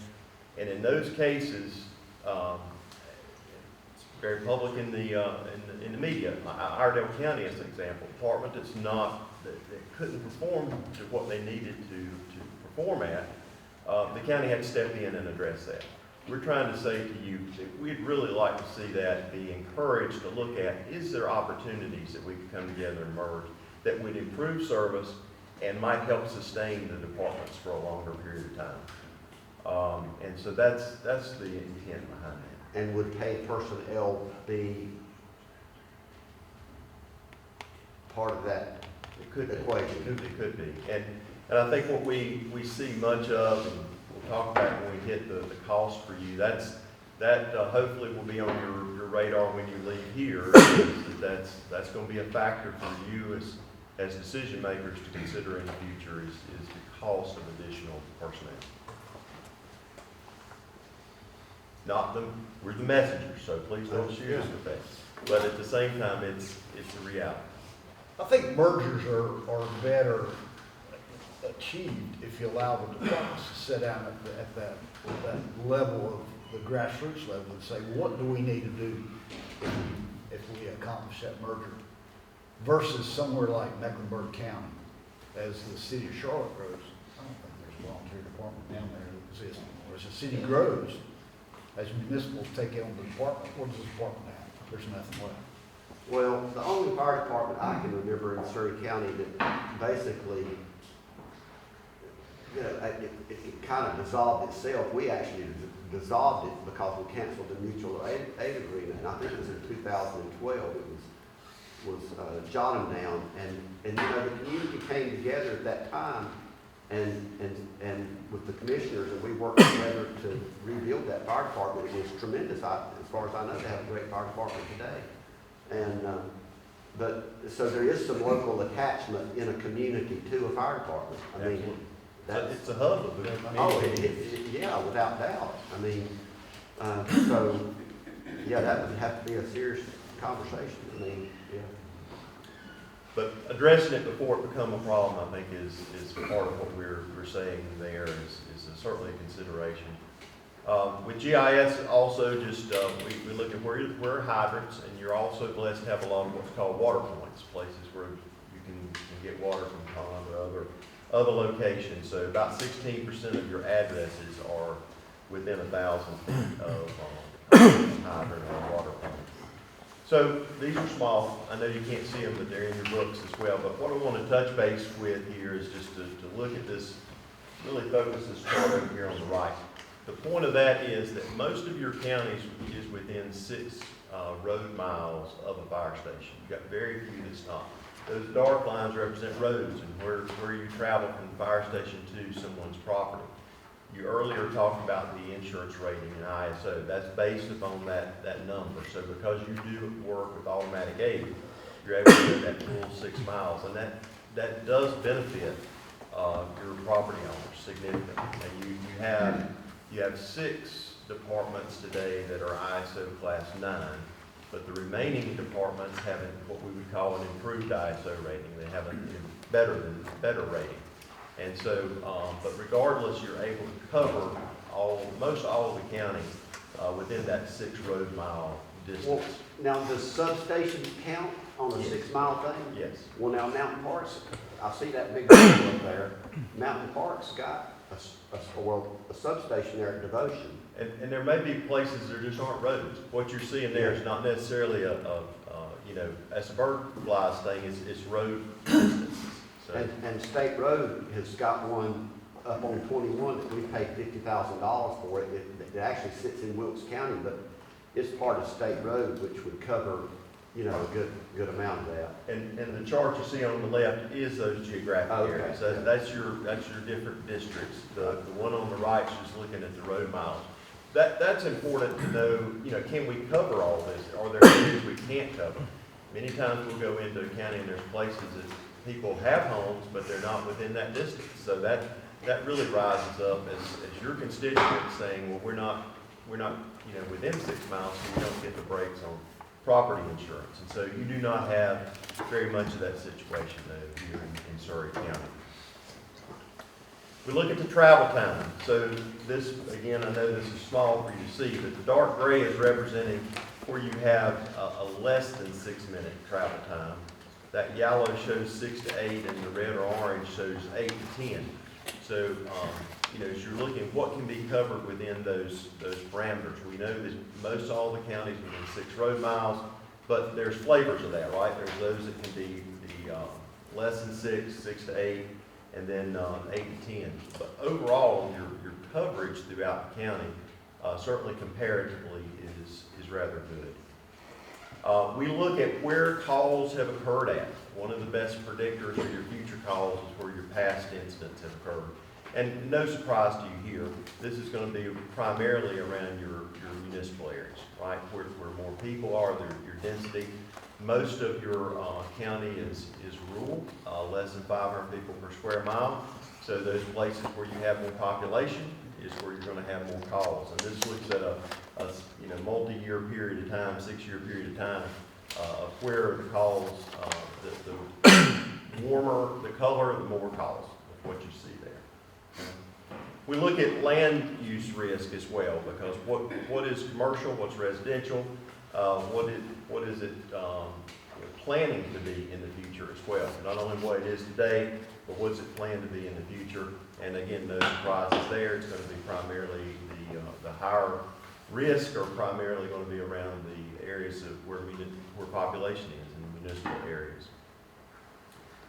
And in those cases, it's very public in the media. Iredell County, as an example, department that couldn't perform to what they needed to perform at. The county had to step in and address that. We're trying to say to you that we'd really like to see that be encouraged to look at, is there opportunities that we could come together and merge that would improve service and might help sustain the departments for a longer period of time. And so that's the intent behind that. And would paid personnel be part of that equation? It could be. And I think what we see much of, and we'll talk about when we hit the cost for you, that hopefully will be on your radar when you leave here. That's going to be a factor for you as decision makers to consider in the future is the cost of additional personnel. We're the messengers, so please don't shoot us with that. But at the same time, it's a reality. I think mergers are better achieved if you allow the departments to sit down at that level of the grassroots level and say, what do we need to do if we accomplish that merger? Versus somewhere like Mecklenburg County, as the city of Charlotte grows. I don't think there's a volunteer department down there that exists anymore. As the city grows, as municipals take on the department, what does the department have? There's nothing left. Well, the only fire department I can remember in Surry County that basically, you know, it kind of dissolved itself. We actually dissolved it because we canceled the mutual aid agreement. And I think it was in 2012. It was jotting down, and you know, the community came together at that time, and with the commissioners, and we worked together to rebuild that fire department. It was tremendous. As far as I know, they have a great fire department today. And but so there is some local attachment in a community to a fire department. I mean, It's a hub of the community. yeah, without doubt. I mean, so yeah, that would have to be a serious conversation. I mean, yeah. But addressing it before it become a problem, I think, is part of what we're saying there is certainly a consideration. With GIS also, just we look at where are hydrants, and you're also blessed to have a lot of what's called water points, places where you can get water from pond or other locations. So about 16% of your addresses are within 1,000 feet of hydrant or water point. So these are small. I know you can't see them, but they're in your books as well. But what I want to touch base with here is just to look at this, really focus this chart over here on the right. The point of that is that most of your counties is within 6 road miles of a fire station. You've got very few that's not. Those dark lines represent roads and where you travel from the fire station to someone's property. You earlier talked about the insurance rating in ISO. That's based upon that number. So because you do work with automatic aid, you're able to go that full 6 miles. And that does benefit your property owners significantly. And you have 6 departments today that are ISO class 9, but the remaining departments have what we would call an improved ISO rating. They have a better rating. And so, but regardless, you're able to cover most all of the county within that 6 road mile distance. Well, now, does substations count on a 6 mile thing? Yes. Well, now, Mountain Parks, I see that big road up there. Mountain Parks got a substation there at Devotion. And there may be places there just aren't roads. What you're seeing there is not necessarily a suburban flies thing. It's road distances. So. And State Road has got one up on 21 that we paid $50,000 for it. It actually sits in Wilkes County, but it's part of state road, which would cover, you know, a good amount of that. And the chart you see on the left is those geographic Okay. areas. That's your different districts. The one on the right is just looking at the road miles. That's important to know, you know, can we cover all this? Are there areas we can't cover? Many times we'll go into a county and there's places that people have homes, but they're not within that distance. So that really rises up as your constituents saying, well, we're not, you know, within 6 miles, so we don't get the breaks on property insurance. And so you do not have very much of that situation though here in Surry County. We look at the travel time. So this, again, I know this is small for you to see, but the dark gray is representing where you have a less than 6 minute travel time. That yellow shows 6 to 8 and the red or orange shows 8 to 10. So, you know, as you're looking, what can be covered within those parameters? We know that most all the counties within 6 road miles, but there's flavors of that, right? There's those that can be less than 6, 6 to 8, and then 8 to 10. But overall, your coverage throughout the county, certainly comparatively, is rather good. We look at where calls have occurred at. One of the best predictors of your future calls is where your past incidents have occurred. And no surprise to you here, this is going to be primarily around your municipal areas, right? Where more people are, your density. Most of your county is rural, less than 500 people per square mile. So those places where you have more population is where you're going to have more calls. And this looks at a you know, multi-year period of time, 6-year period of time, of where the calls, the warmer the color, the more calls, of what you see there. We look at land use risk as well, because what is commercial, what's residential, what is it planning to be in the future as well. Not only what it is today, but what's it planned to be in the future. And again, no surprises there. It's going to be primarily the higher risk are primarily going to be around the areas of where population is in the municipal areas.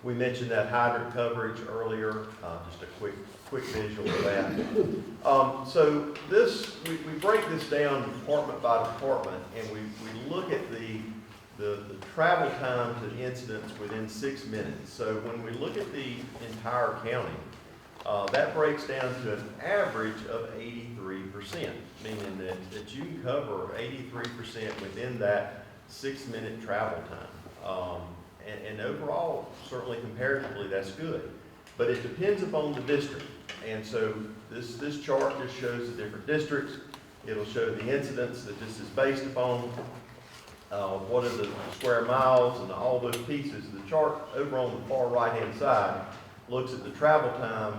We mentioned that hydrant coverage earlier, just a quick visual of that. So this, we break this down department by department, and we look at the travel times and incidents within 6 minutes. So when we look at the entire county, that breaks down to an average of 83%, meaning that you can cover 83% within that 6 minute travel time. And overall, certainly comparatively, that's good. But it depends upon the district. And so this chart just shows the different districts. It'll show the incidents that this is based upon, what are the square miles and all those pieces. The chart over on the far right-hand side looks at the travel time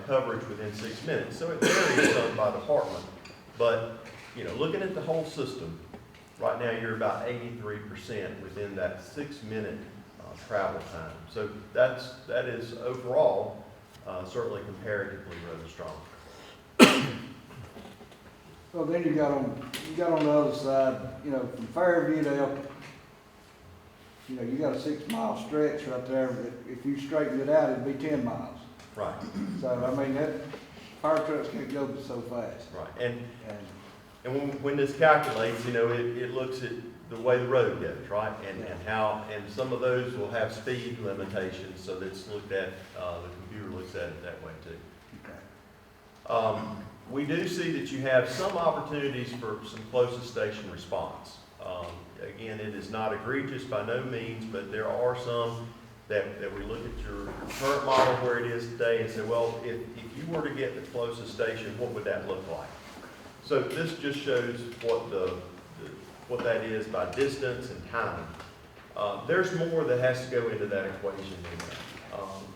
coverage within 6 minutes. So it varies some by department. But, you know, looking at the whole system, right now you're about 83% within that 6 minute travel time. So that is overall certainly comparatively rather strong. So then you got on the other side, you know, from Fairview to Elton, you know, you got a 6 mile stretch right there. If you straighten it out, it'd be 10 miles. Right. So, I mean, that fire trucks can't go so fast. Right. And when this calculates, you know, it looks at the way the road goes, right? And some of those will have speed limitations, so that's looked at, the computer looks at it that way too. Okay. We do see that you have some opportunities for some closest station response. Again, it is not egregious by no means, but there are some that we look at your current model where it is today and say, well, if you were to get the closest station, what would that look like? So this just shows what that is by distance and time. There's more that has to go into that equation.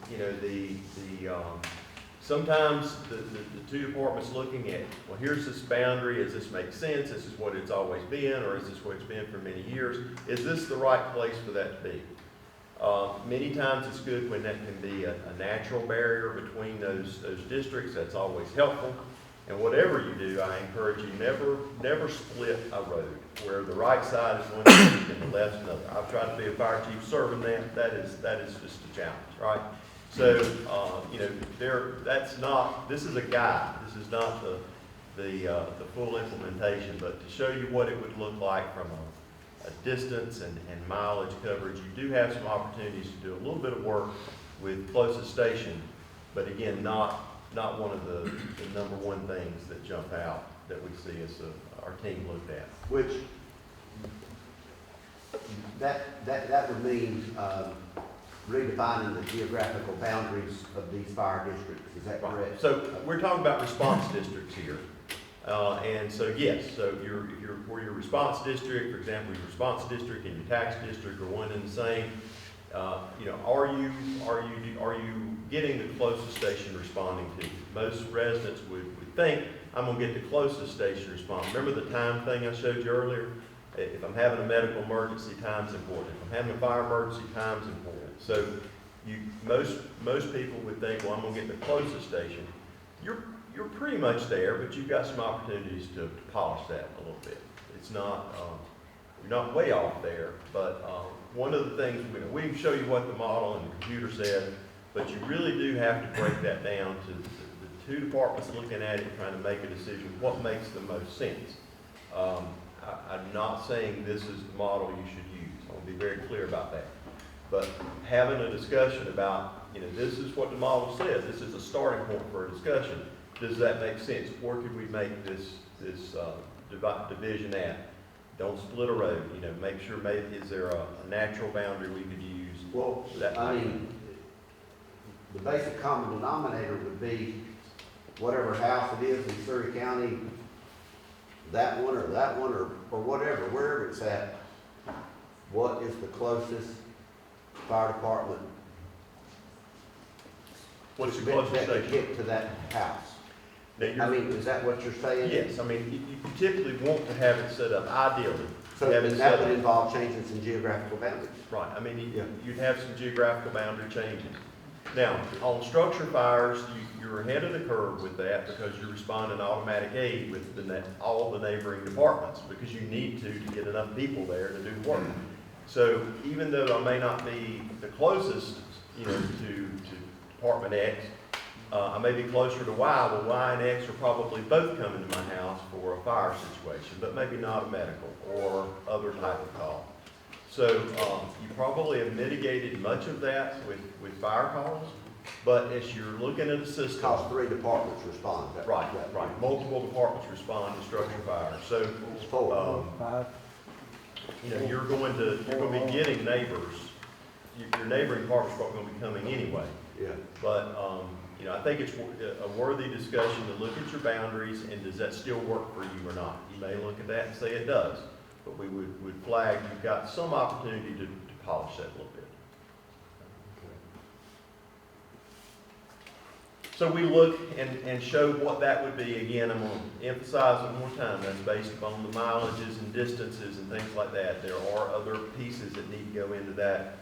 You know, sometimes the two departments looking at, well, here's this boundary, does this make sense? This is what it's always been, or is this what it's been for many years? Is this the right place for that to be? Many times it's good when that can be a natural barrier between those districts. That's always helpful. And whatever you do, I encourage you, never split a road where the right side is one district and the left another. I've tried to be a fire chief serving that. That is just a challenge, right? So, you know, this is a guide, this is not the full implementation, but to show you what it would look like from a distance and mileage coverage. You do have some opportunities to do a little bit of work with closest station, but again, not one of the number one things that jump out that we see as our team looked at. Which, that would mean, redefining the geographical boundaries of these fire districts, is that correct? So we're talking about response districts here. And so yes, so for your response district, for example, your response district and your tax district are one and the same. You know, are you getting the closest station responding to you? Most residents would think, I'm gonna get the closest station to respond. Remember the time thing I showed you earlier? If I'm having a medical emergency, time's important. If I'm having a fire emergency, time's important. So most people would think, well, I'm gonna get the closest station. You're pretty much there, but you've got some opportunities to polish that a little bit. It's not, you're not way off there, but one of the things, we can show you what the model and the computer said, but you really do have to break that down to the two departments looking at it, trying to make a decision, what makes the most sense. I'm not saying this is the model you should use. I want to be very clear about that. But having a discussion about, you know, this is what the model says, this is a starting point for a discussion. Does that make sense? Where could we make this division at? Don't split a road, you know, make sure maybe, is there a natural boundary we could use? Well, I mean, the basic common denominator would be whatever house it is in Surry County, that one or whatever, wherever it's at, what is the closest fire department What's the that closest could station? get to that house? Now, you're- I mean, is that what you're saying? Yes, I mean, you typically want to have it set up, ideally. So have it then set that would up. involve changes in geographical boundaries. Right, I mean, Yeah. you'd have some geographical boundary changes. Now, on structure fires, you're ahead of the curve with that because you're responding automatic aid with all the neighboring departments because you need to get enough people there to do the work. So even though I may not be the closest, you know, to Department X, I may be closer to Y. Well, Y and X are probably both coming to my house for a fire situation, but maybe not a medical or other type of call. So you probably have mitigated much of that with fire calls, but as you're looking at the system. Because 3 departments respond. Right, multiple departments respond to structure fire. So, It's 4. you know, you're going to be getting neighbors. Your neighboring department's probably going to be coming anyway. Yeah. But, you know, I think it's a worthy discussion to look at your boundaries and does that still work for you or not? You may look at that and say it does, but we would flag you've got some opportunity to polish that a little bit. So we look and show what that would be. Again, I'm going to emphasize one more time, that's based upon the mileages and distances and things like that. There are other pieces that need to go into that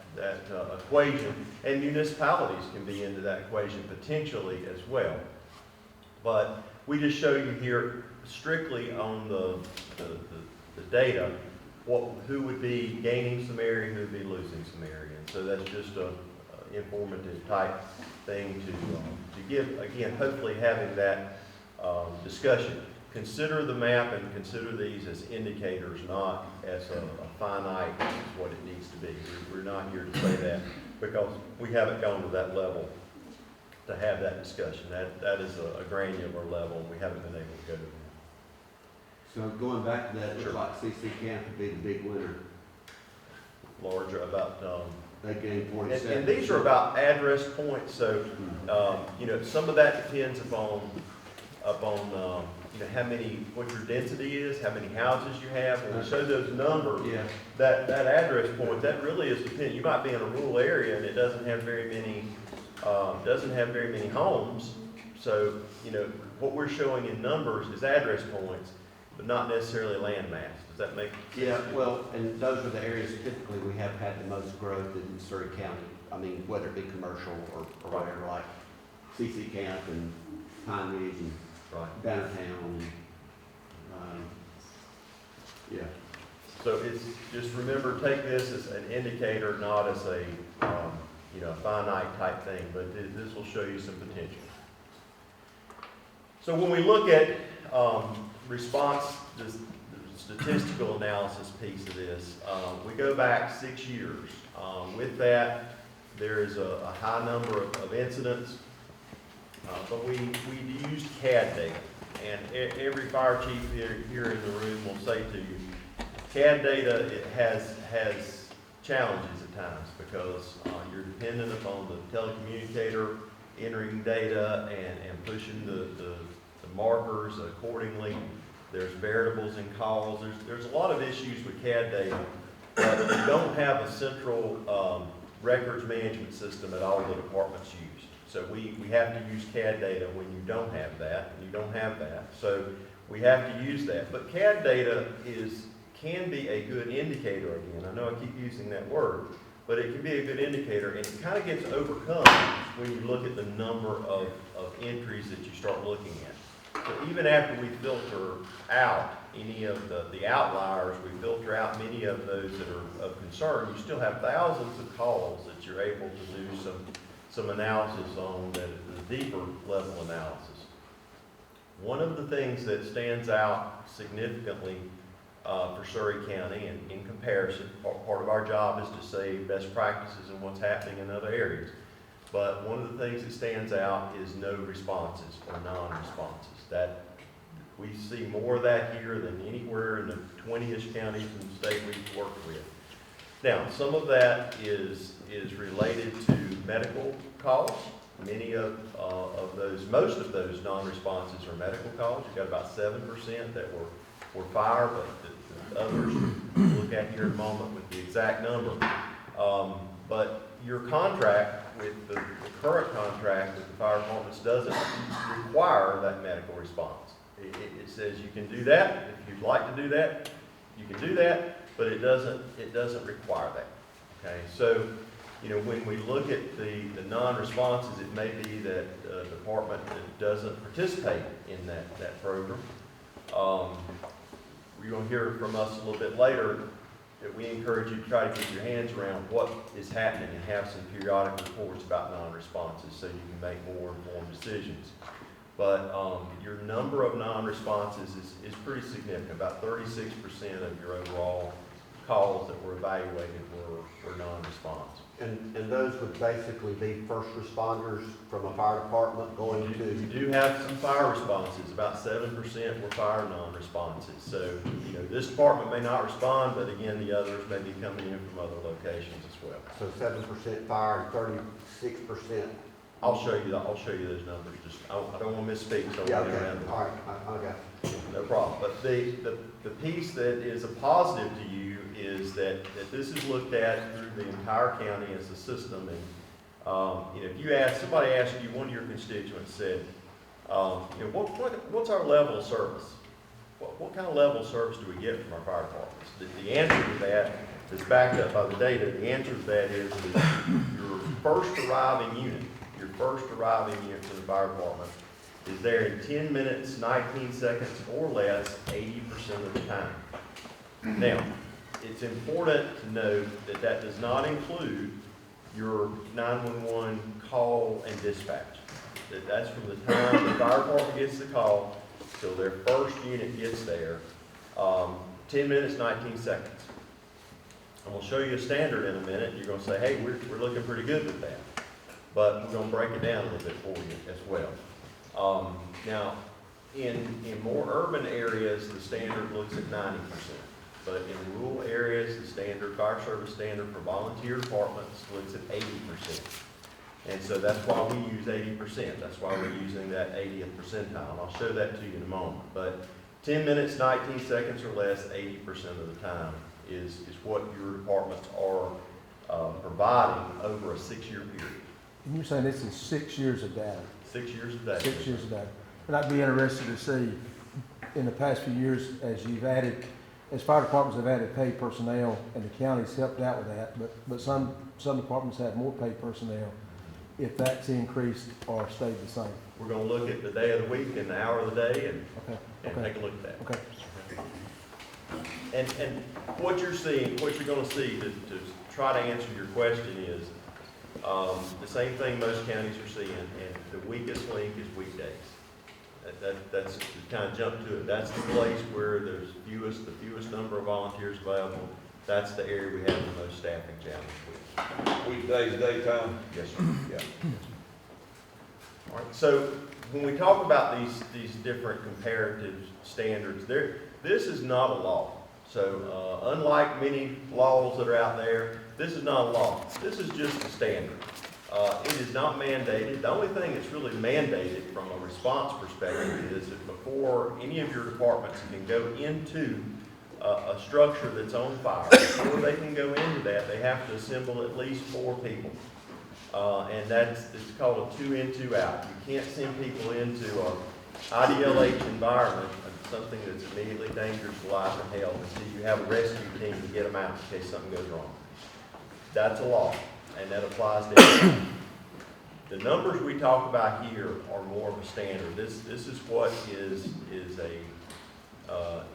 equation, and municipalities can be into that equation potentially as well. But we just show you here strictly on the data, who would be gaining some area, who would be losing some area. And so that's just a informative type thing to give, again, hopefully having that discussion. Consider the map and consider these as indicators, not as a finite, this is what it needs to be. We're not here to say that because we haven't gone to that level to have that discussion. That is a granular level, and we haven't been able to go to that. So going back to that, it Sure. looks like CC Camp would be the big winner. Larger, about, They gained 47%. and these are about address points, so, you know, some of that depends upon, you know, how many, what your density is, how many houses you have. When we show those numbers, Yeah. that address point, that really is dependent. You might be in a rural area and it doesn't have very many homes. So, you know, what we're showing in numbers is address points, but not necessarily land mass. Does that make sense? Yeah, well, and those are the areas typically we have had the most growth in Surry County. I mean, whether it be commercial or whatever, like CC Camp and Pine Ridge and Right. downtown. Yeah. So it's, just remember, take this as an indicator, not as a, a finite type thing, but this will show you some potential. So when we look at response, the statistical analysis piece of this, we go back 6 years. With that, there is a high number of incidents, but we used CAD data. And every fire chief here in the room will say to you, CAD data, it has challenges at times because you're dependent upon the telecommunicator entering data and pushing the markers accordingly. There's variables in calls. There's a lot of issues with CAD data, but we don't have a central records management system that all the departments use. So we have to use CAD data when you don't have that, and you don't have that. So we have to use that. But CAD data can be a good indicator again. I know I keep using that word, but it can be a good indicator, and it kind of gets overcome when you look at the number of entries that you start looking at. So even after we filter out any of the outliers, we filter out many of those that are of concern, you still have thousands of calls that you're able to do some analysis on, that is a deeper level analysis. One of the things that stands out significantly for Surry County, and in comparison, part of our job is to say best practices and what's happening in other areas. But one of the things that stands out is no responses or non-responses. That we see more of that here than anywhere in the 20-ish counties in the state we've worked with. Now, some of that is related to medical calls. Many of those, most of those non-responses are medical calls. You've got about 7% that were fire, but the others we'll look at here in a moment with the exact number. But your contract with the current contract with the fire departments doesn't require that medical response. It says you can do that. If you'd like to do that, you can do that, but it doesn't require that. Okay, so when we look at the non-responses, it may be that the department doesn't participate in that program. You're going to hear from us a little bit later that we encourage you to try to get your hands around what is happening and have some periodic reports about non-responses so you can make more informed decisions. But your number of non-responses is pretty significant. About 36% of your overall calls that were evaluated were non-response. And those would basically be first responders from a fire department going to? You do have some fire responses. About 7% were fire non-responses. So, this department may not respond, but again, the others may be coming in from other locations as well. So 7% fire and 36%? I'll show you those numbers. Just I don't want to misspeak, so Yeah, I'll get okay, around to it. all right, I got it. No problem. But the piece that is a positive to you is that this is looked at through the entire county as a system. And if somebody asked you, one of your constituents said, what's our level of service? What kind of level of service do we get from our fire departments? The answer to that is backed up by the data. The answer to that is your first arriving unit to the fire department is there in 10 minutes, 19 seconds or less, 80% of the time. Now, it's important to note that does not include your 911 call and dispatch. That's from the time the fire department gets the call till their first unit gets there, 10 minutes, 19 seconds. And we'll show you a standard in a minute. You're going to say, hey, we're looking pretty good with that. But we're going to break it down a little bit for you as well. Now, in more urban areas, the standard looks at 90%. But in rural areas, the fire service standard for volunteer departments looks at 80%. And so that's why we use 80%. That's why we're using that 80th percentile. I'll show that to you in a moment. But 10 minutes, 19 seconds or less, 80% of the time is what your departments are providing over a 6-year period. And you're saying this is 6 years of data? 6 years of data. 6 years of data. And I'd be interested to see, in the past few years, as fire departments have added paid personnel, and the county's helped out with that, but some departments have more paid personnel, if that's increased or stayed the same. We're going to look at the day of the week and the hour of the day and Okay. take a look at that. Okay. And what you're seeing, what you're going to see to try to answer your question is, The same thing most counties are seeing, and the weakest link is weekdays. That's, to kind of jump to it, that's the place where there's the fewest number of volunteers available. That's the area we have the most staffing challenge with. Weekdays, daytime? Yes, sir. Yeah. All right, so when we talk about these different comparative standards, this is not a law. So unlike many laws that are out there, this is not a law. This is just a standard. It is not mandated. The only thing that's really mandated from a response perspective is that before any of your departments can go into a structure that's on fire, before they can go into that, they have to assemble at least 4 people. And it's called a 2 in, 2 out. You can't send people into a IDLH environment, something that's immediately dangerous to life and health, until you have a rescue team to get them out in case something goes wrong. That's a law, and that applies to everyone. The numbers we talk about here are more of a standard. This is what is a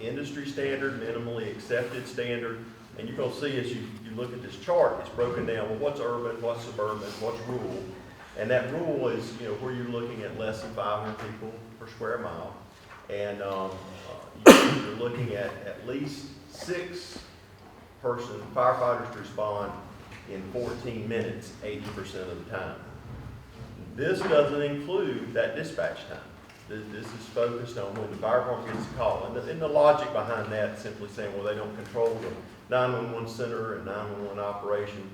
industry standard, minimally accepted standard. And you're going to see as you look at this chart, it's broken down, well, what's urban, what's suburban, what's rural. And that rural is, where you're looking at less than 500 people per square mile. And you're looking at least 6 firefighters to respond in 14 minutes, 80% of the time. This doesn't include that dispatch time. This is focused on when the fire department gets a call. And the logic behind that is simply saying, well, they don't control the 911 center and 911 operation.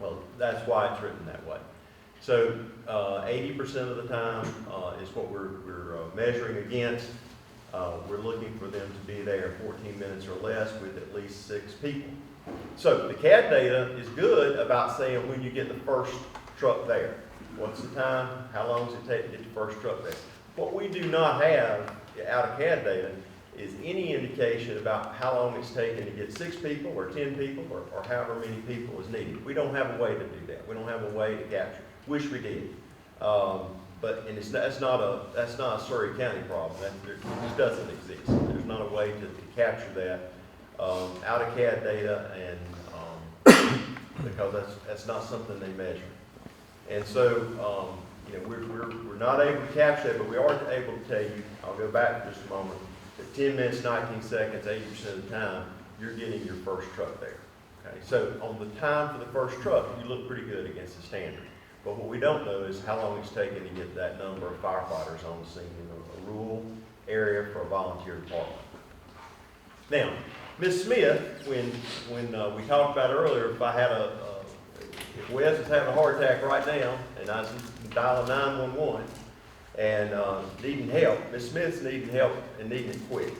Well, that's why it's written that way. So 80% of the time is what we're measuring against. We're looking for them to be there 14 minutes or less with at least 6 people. So the CAD data is good about saying when you get the first truck there. What's the time? How long does it take to get the first truck there? What we do not have out of CAD data is any indication about how long it's taken to get 6 people or 10 people or however many people is needed. We don't have a way to do that. We don't have a way to capture. Wish we did. And that's not a Surry County problem. It just doesn't exist. There's not a way to capture that out of CAD data, and because that's not something they measure. And so we're not able to capture that, but we are able to tell you. I'll go back for just a moment. At 10 minutes, 19 seconds, 80% of the time, you're getting your first truck there. Okay, so on the time for the first truck, you look pretty good against the standard. But what we don't know is how long it's taken to get that number of firefighters on the scene in a rural area for a volunteer department. Now, Ms. Smith, when we talked about earlier, if Wes is having a heart attack right now, and I was dialing 911 and needing help, Ms. Smith's needing help and needing it quick.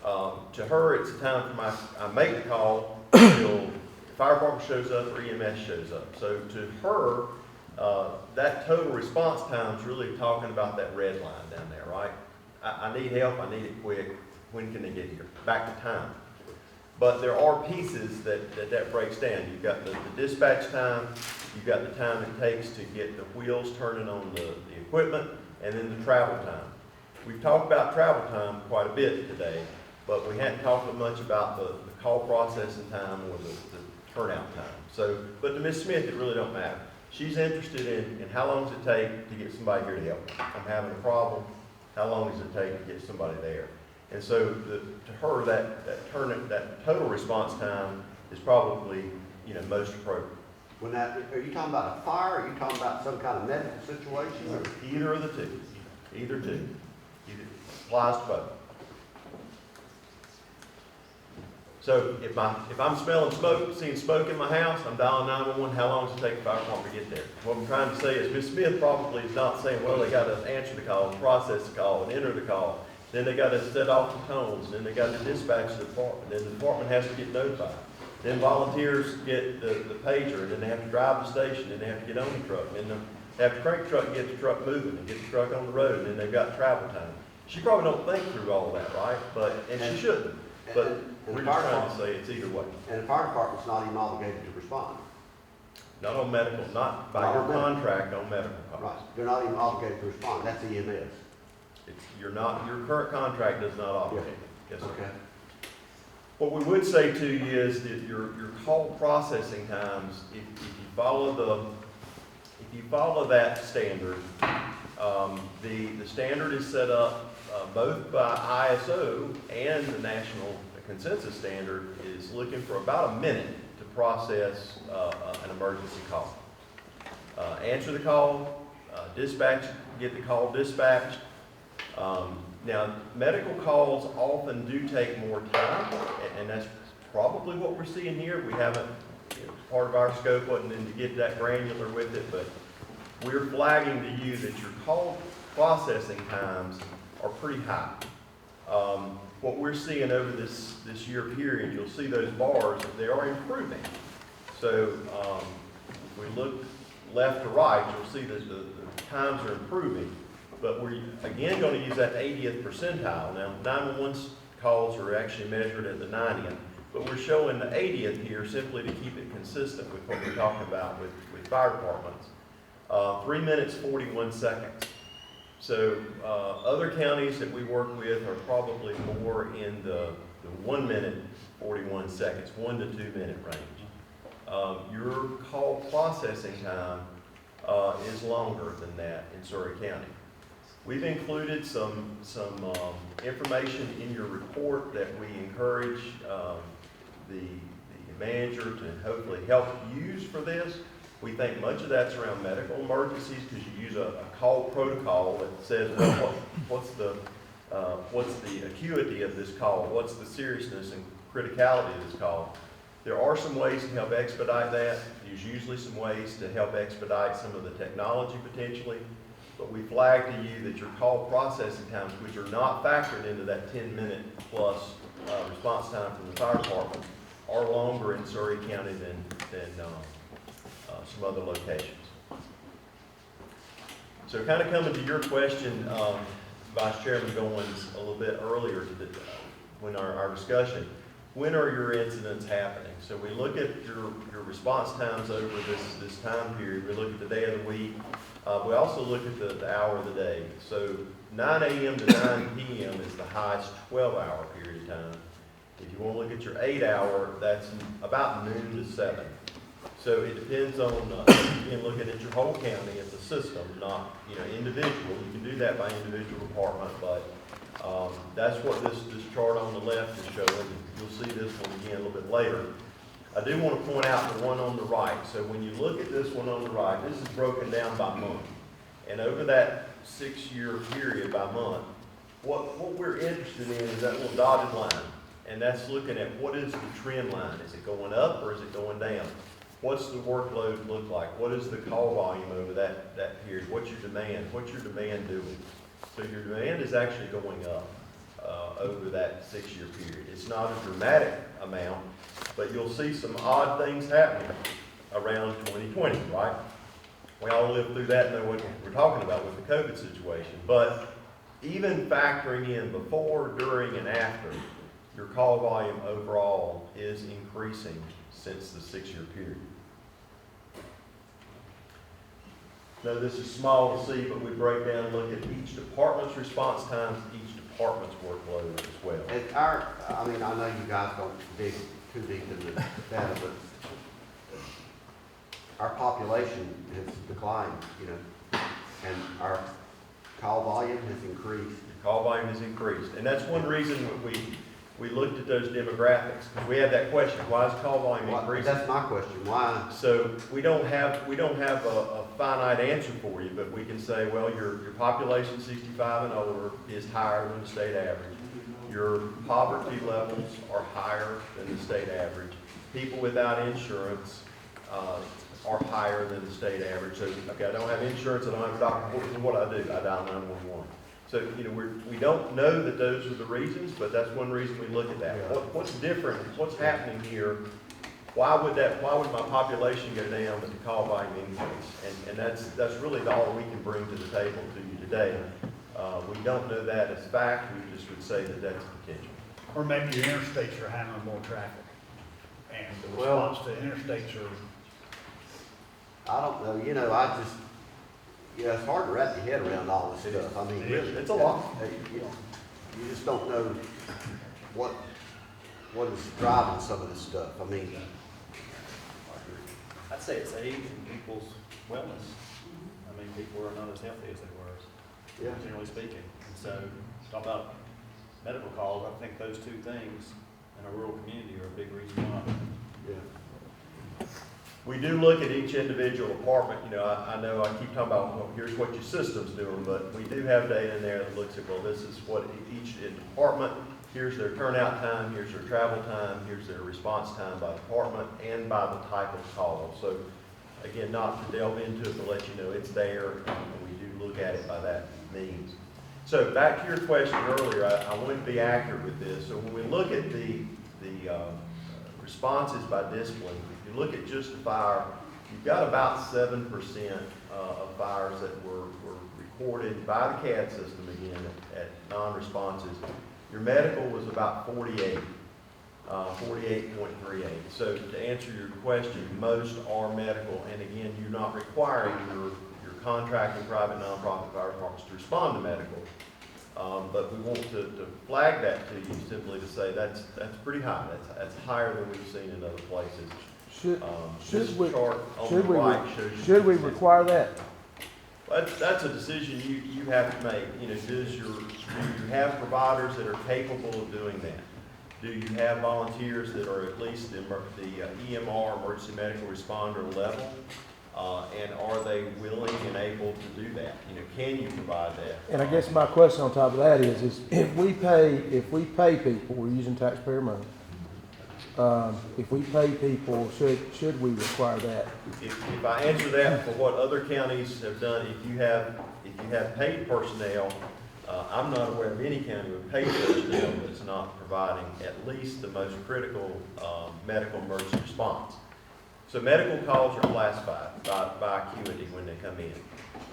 To her, it's a time for I make the call until the fire department shows up or EMS shows up. So to her, that total response time is really talking about that red line down there, right? I need help, I need it quick. When can they get here? Back to time. But there are pieces that breaks down. You've got the dispatch time, you've got the time it takes to get the wheels turning on the equipment, and then the travel time. We've talked about travel time quite a bit today, but we hadn't talked much about the call processing time or the turnout time. So, but to Ms. Smith, it really don't matter. She's interested in how long does it take to get somebody here to help. I'm having a problem. How long does it take to get somebody there? And so to her, that total response time is probably most appropriate. Are you talking about a fire? Are you talking about some kind of medical situation? Or? Either of the two. Either two. Either applies to both. So if I'm smelling smoke, seeing smoke in my house, I'm dialing 911. How long does it take the fire department to get there? What I'm trying to say is Ms. Smith probably is not saying, well, they got to answer the call, process the call, and enter the call. Then they got to set off the tones. Then they got to dispatch the department. Then the department has to get notified. Then volunteers get the pager, and then they have to drive the station, and they have to get on the truck. And then they have to crank the truck and get the truck moving, and get the truck on the road, and then they've got travel time. She probably don't think through all that, right? And she shouldn't. But we're just trying to say it's either way. And the fire department's not even obligated to respond. Not on medical, not by your contract on medical costs. Right, they're not even obligated to respond, that's EMS. Your current contract does not obligate. Yes, sir. Okay. What we would say to you is that your call processing times, if you follow you follow that standard, the standard is set up both by ISO and the national consensus standard is looking for about a minute to process an emergency call. Answer the call, dispatch, get the call dispatched. Now, medical calls often do take more time, and that's probably what we're seeing here. We haven't, part of our scope wasn't to get that granular with it, but we're flagging to you that your call processing times are pretty high. What we're seeing over this year period, you'll see those bars, they are improving. So if we look left to right, you'll see that the times are improving. But we're, again, going to use that 80th percentile. Now, 911 calls are actually measured at the 90th, but we're showing the 80th here simply to keep it consistent with what we're talking about with fire departments. 3 minutes, 41 seconds. So other counties that we work with are probably more in the 1 minute, 41 seconds, 1 to 2 minute range. Your call processing time is longer than that in Surry County. We've included some information in your report that we encourage the manager to hopefully help use for this. We think much of that's around medical emergencies because you use a call protocol that says, well, what's the acuity of this call? What's the seriousness and criticality of this call? There are some ways to help expedite that. There's usually some ways to help expedite some of the technology potentially. But we flag to you that your call processing times, which are not factored into that 10-minute plus response time from the fire department, are longer in Surry County than some other locations. So kind of coming to your question, Vice Chairman Goins, a little bit earlier to when our discussion, when are your incidents happening? So we look at your response times over this time period. We look at the day of the week. We also look at the hour of the day. So 9 a.m. to 9 p.m. is the highest 12-hour period of time. If you want to look at your 8-hour, that's about noon to 7. So it depends on, again, looking at your whole county as a system, not, individual. You can do that by individual department, but that's what this chart on the left is showing. You'll see this one again a little bit later. I do want to point out the one on the right. So when you look at this one on the right, this is broken down by month. And over that 6-year period by month, what we're interested in is that little dotted line. And that's looking at what is the trend line. Is it going up or is it going down? What's the workload look like? What is the call volume over that period? What's your demand? What's your demand doing? So your demand is actually going up over that 6-year period. It's not a dramatic amount, but you'll see some odd things happening around 2020, right? We all lived through that and know what we're talking about with the COVID situation. But even factoring in before, during, and after, your call volume overall is increasing since the 6-year period. Now, this is small to see, but we break down and look at each department's response times, each department's workload as well. And I know you guys don't dig too deep into the data, but our population has declined, and our call volume has increased. Call volume has increased, and that's one reason we looked at those demographics, because we had that question, why is call volume increasing? That's my question, why? So we don't have a finite answer for you, but we can say, well, your population 65 and older is higher than the state average. Your poverty levels are higher than the state average. People without insurance are higher than the state average. So, okay, I don't have insurance, I don't have a doctor, what do? I dial 911. So, we don't know that those are the reasons, but that's one reason we look at that. What's different? What's happening here? Why would my population go down but the call volume increase? And that's really all we can bring to the table to you today. We don't know that as fact. We just would say that that's potential. Or maybe your interstates are handling more traffic, and the response to interstates are. I don't know, it's hard to wrap your head around all this stuff. I mean, really, It's a lot. You just don't know what is driving some of this stuff. I mean, I'd say it's aid in people's wellness. I mean, people are not as healthy as they were, Yeah. generally speaking. And so, talk about medical calls, I think those two things in a rural community are a big reason why. Yeah. We do look at each individual department, you know, I know I keep talking about, well, here's what your system's doing, but we do have data in there that looks at, well, this is what each department, here's their turnout time, here's their travel time, here's their response time by department, and by the type of call. So, again, not to delve into it, but let you know it's there, and we do look at it by that means. So, back to your question earlier, I wanted to be accurate with this. So, when we look at the responses by discipline, if you look at just the fire, you've got about 7% of fires that were recorded by the CAD system, again, at non-responses. Your medical was about 48, 48.38. So to answer your question, most are medical, and again, you're not requiring your contracting private nonprofit fire departments to respond to medical. But we want to flag that to you simply to say that's pretty high. That's higher than we've seen in other places. Should we, chart on should the we, right shows you should we the- require that? That's a decision you have to make. You know, do you have providers that are capable of doing that? Do you have volunteers that are at least the EMR, emergency medical responder level? And are they willing and able to do that? You know, can you provide that? And I guess my question on top of that is if we pay people, we're using taxpayer money. If we pay people, should we require that? If I answer that for what other counties have done, if you have paid personnel, I'm not aware of any county with paid personnel that's not providing at least the most critical medical emergency response. So medical calls are classified by acuity when they come in,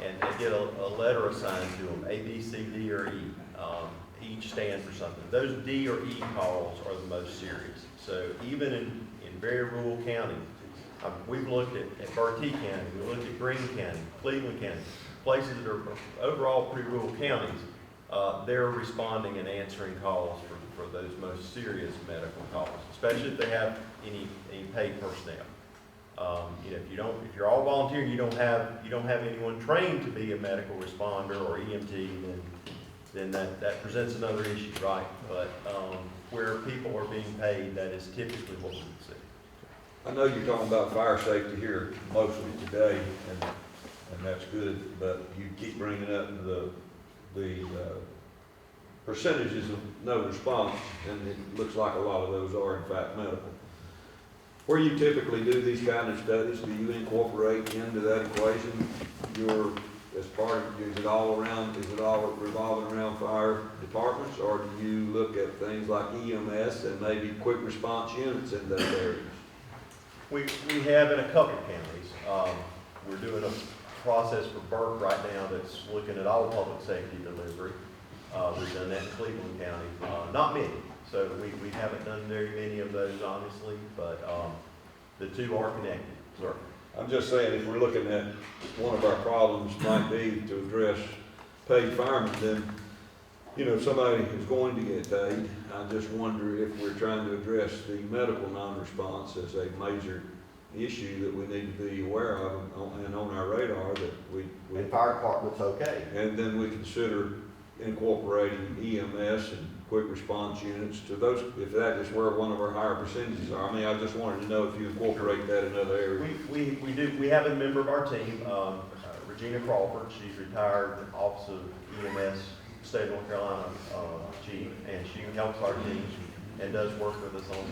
and they get a letter assigned to them, A, B, C, D, or E. Each stands for something. Those D or E calls are the most serious. So even in very rural counties, we've looked at Bertie County, we looked at Greene County, Cleveland County, places that are overall pretty rural counties, they're responding and answering calls for those most serious medical calls, especially if they have any paid personnel. You know, if you're all volunteer and you don't have anyone trained to be a medical responder or EMT, then that presents another issue, right? But where people are being paid, that is typically what we would see. I know you're talking about fire safety here mostly today, and that's good, but you keep bringing up the percentages of no response, and it looks like a lot of those are in fact medical. Where you typically do these kind of studies, do you incorporate into that equation is it all revolving around fire departments, or do you look at things like EMS and maybe quick response units in those areas? We have in a couple of counties. We're doing a process for Burke right now that's looking at all public safety delivery. We've done that in Cleveland County, not many. So we haven't done very many of those, honestly, but the two are connected, sir. I'm just saying, if we're looking at one of our problems might be to address paid firemen, then, you know, somebody is going to get paid. I just wonder if we're trying to address the medical non-response as a major issue that we need to be aware of and on our radar that we And fire department's okay. and then we consider incorporating EMS and quick response units to those, if that is where one of our higher percentages are. I mean, I just wanted to know if you incorporate that in other areas. We do. We have a member of our team, Regina Crawford. She's retired Office of EMS, State of North Carolina chief, and she helps our team and does work with us on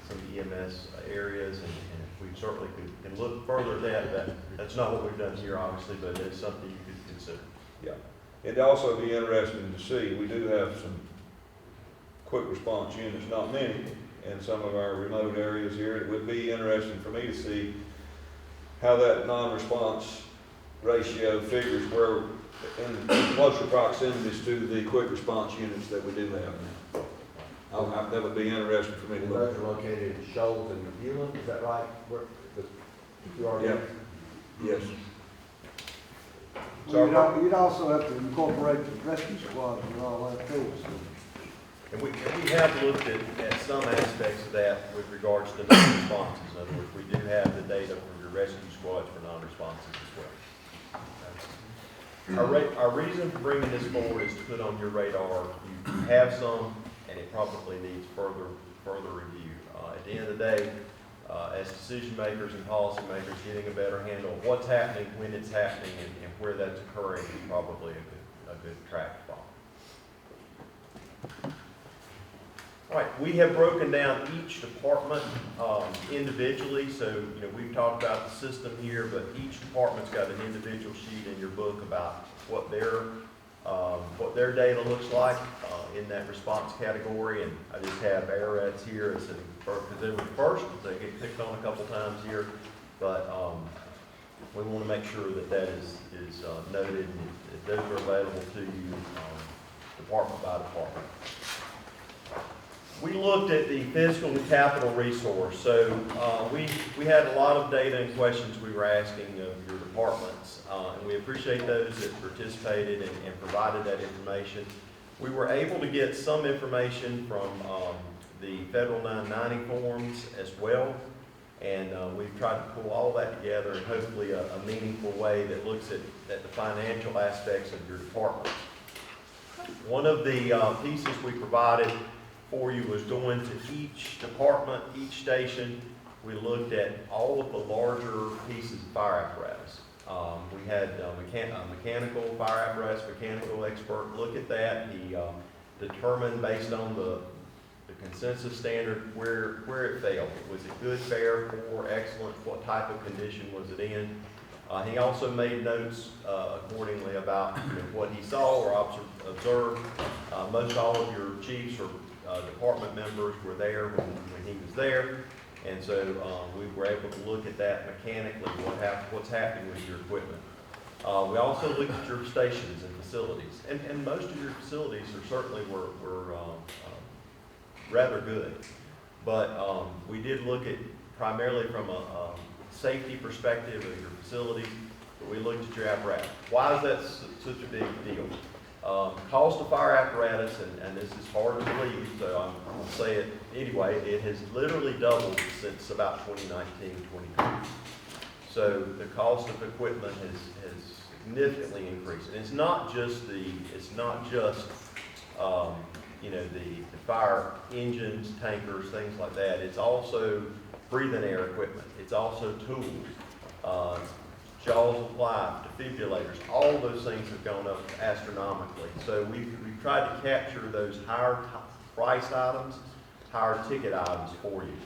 some EMS areas. And we certainly can look further at that. That's not what we've done here, obviously, but it's something you could consider. Yeah. It'd also be interesting to see, we do have some quick response units, not many, in some of our remote areas here. It would be interesting for me to see how that non-response ratio figures where in closer proximities to the quick response units that we do have now. That would be interesting for me to And look those are located in Shoals and Hewlin, is that right? Where, you are Yeah. Yes. You'd also have to incorporate the rescue squads and all that too, so. And we have looked at some aspects of that with regards to non-responses. In other words, we do have the data for your rescue squads for non-responses as well. Our reason for bringing this forward is to put on your radar, you have some, and it probably needs further review. At the end of the day, as decision makers and policy makers, getting a better handle of what's happening, when it's happening, and where that's occurring is probably a good track to follow. All right, we have broken down each department individually, so we've talked about the system here, but each department's got an individual sheet in your book about what their data looks like in that response category, and I just have ARETs here as because they were first, they get picked on a couple times here, but we want to make sure that is noted and that those are available to you department by department. We looked at the physical and capital resource. So we had a lot of data and questions we were asking of your departments, and we appreciate those that participated and provided that information. We were able to get some information from the Federal 990 forms as well, and we've tried to pull all that together in hopefully a meaningful way that looks at the financial aspects of your department. One of the pieces we provided for you was going to each department, each station. We looked at all of the larger pieces of fire apparatus. We had a mechanical fire apparatus, mechanical expert look at that. He determined based on the consensus standard where it failed. Was it good, fair, poor, excellent? What type of condition was it in? He also made notes accordingly about what he saw or observed. Most all of your chiefs or department members were there when he was there, and so we were able to look at that mechanically, what's happening with your equipment. We also looked at your stations and facilities, and most of your facilities certainly were rather good, but we did look at primarily from a safety perspective of your facilities, but we looked at your apparatus. Why is that such a big deal? Cost of fire apparatus, and this is hard to believe, so I'm going to say it anyway, it has literally doubled since about 2019, 2020. So the cost of equipment has significantly increased. And it's not just the fire engines, tankers, things like that. It's also breathing air equipment. It's also tools. Jaws of life, defibrillators, all those things have gone up astronomically. So we've tried to capture those higher priced items, higher ticket items for you.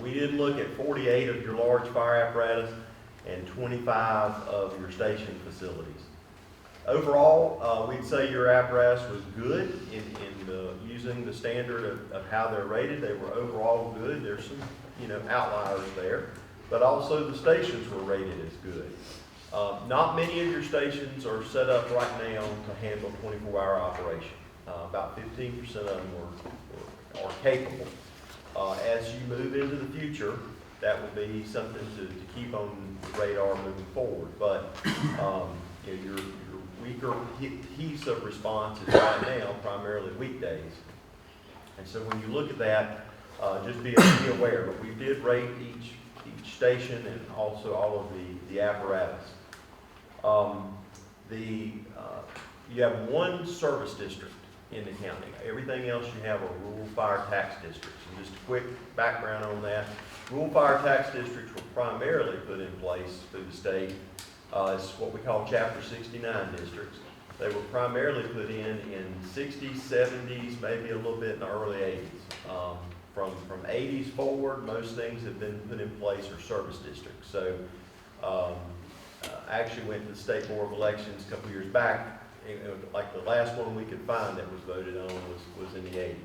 We did look at 48 of your large fire apparatus and 25 of your station facilities. Overall, we'd say your apparatus was good in using the standard of how they're rated. They were overall good. There's some outliers there. But also the stations were rated as good. Not many of your stations are set up right now to handle 24-hour operation. About 15% of them are capable. As you move into the future, that will be something to keep on the radar moving forward. But your weaker piece of response is right now primarily weekdays. And so when you look at that, just be aware. But we did rate each station and also all of the apparatus. You have one service district in the county. Everything else you have are rural fire tax districts. And just a quick background on that. Rural fire tax districts were primarily put in place through the state as what we call Chapter 69 districts. They were primarily put in 60s, 70s, maybe a little bit in the early 80s. From 80s forward, most things have been put in place are service districts. So I actually went to the State Board of Elections a couple years back, like the last one we could find that was voted on was in the 80s.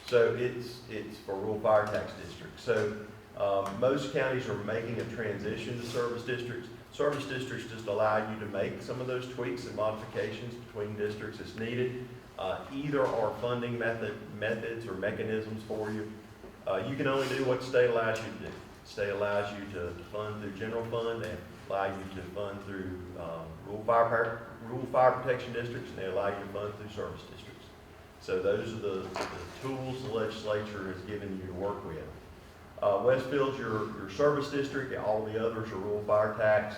So it's for rural fire tax districts. So most counties are making a transition to service districts. Service districts just allow you to make some of those tweaks and modifications between districts as needed. Either are funding methods or mechanisms for you. You can only do what the state allows you to do. The state allows you to fund through general fund and allow you to fund through rural fire protection districts, and they allow you to fund through service districts. So those are the tools the legislature has given you to work with. Westfield's your service district, all the others are rural fire tax.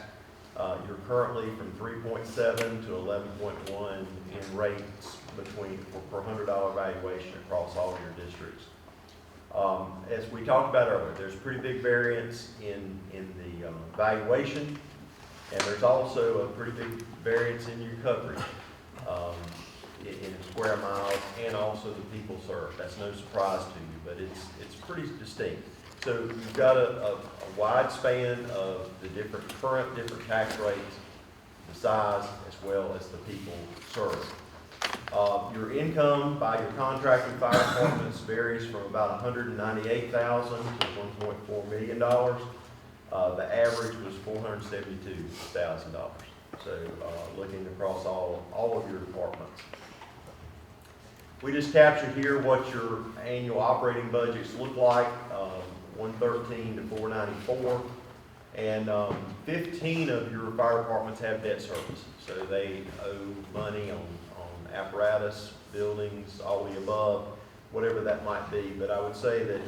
You're currently from 3.7 to 11.1 in rates per $100 valuation across all your districts. As we talked about earlier, there's pretty big variance in the valuation, and there's also a pretty big variance in your coverage in square miles and also the people served. That's no surprise to you, but it's pretty distinct. So you've got a wide span of the different tax rates, the size, as well as the people served. Your income by your contracting fire departments varies from about $198,000 to $1.4 million. The average was $472,000. So looking across all of your departments. We just captured here what your annual operating budgets look like, 113 to 494. And 15 of your fire departments have debt service. So they owe money on apparatus, buildings, all the above, whatever that might be. But I would say that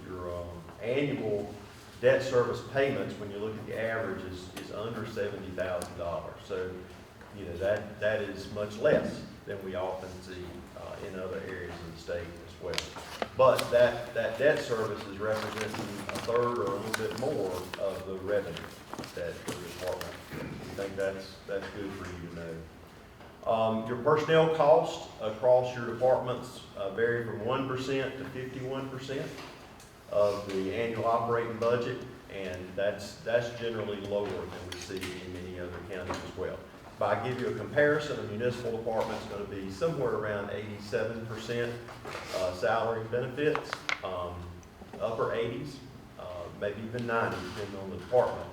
your annual debt service payments, when you look at the average, is under $70,000. So, you know, that is much less than we often see in other areas of the state as well. But that debt service is representing a third or a little bit more of the revenue that the department. We think that's good for you to know. Your personnel costs across your departments vary from 1% to 51% of the annual operating budget, and that's generally lower than we see in many other counties as well. If I give you a comparison, a municipal department is going to be somewhere around 87% salary and benefits, upper 80s, maybe even 90, depending on the department.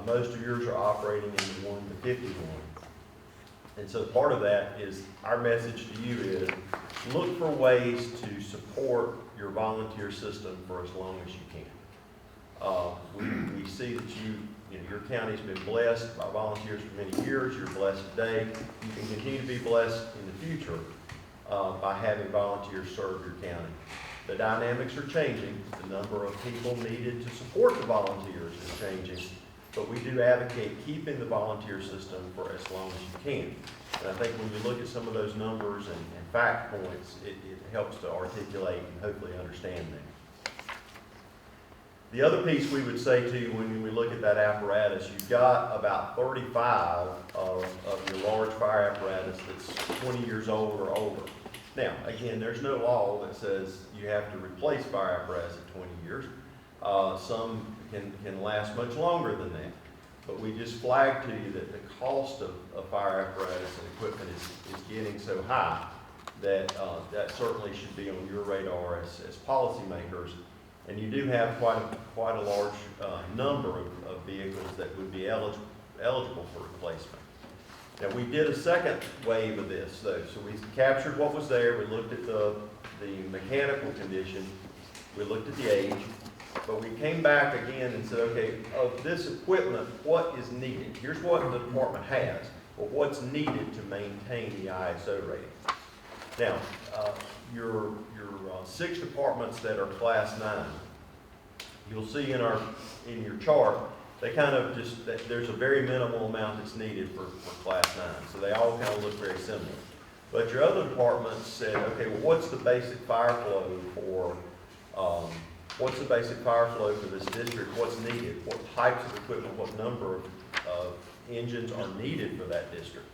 Most of yours are operating in the 1 to 51. And so part of that is, our message to you is, look for ways to support your volunteer system for as long as you can. We see that your county's been blessed by volunteers for many years. You're blessed today. You can continue to be blessed in the future by having volunteers serve your county. The dynamics are changing. The number of people needed to support the volunteers is changing. But we do advocate keeping the volunteer system for as long as you can. And I think when you look at some of those numbers and fact points, it helps to articulate and hopefully understand them. The other piece we would say to you when we look at that apparatus, you've got about 35 of your large fire apparatus that's 20 years old or older. Now, again, there's no law that says you have to replace fire apparatus at 20 years. Some can last much longer than that. But we just flagged to you that the cost of fire apparatus and equipment is getting so high that that certainly should be on your radar as policymakers. And you do have quite a large number of vehicles that would be eligible for replacement. Now, we did a second wave of this, though. So we captured what was there. We looked at the mechanical condition. We looked at the age. But we came back again and said, okay, of this equipment, what is needed? Here's what the department has, but what's needed to maintain the ISO rating? Now, your 6 departments that are Class 9, you'll see in your chart, they kind of just, there's a very minimal amount that's needed for Class 9. So they all kind of look very similar. But your other departments said, okay, well, what's the basic fire flow for this district? What's needed? What types of equipment, what number of engines are needed for that district?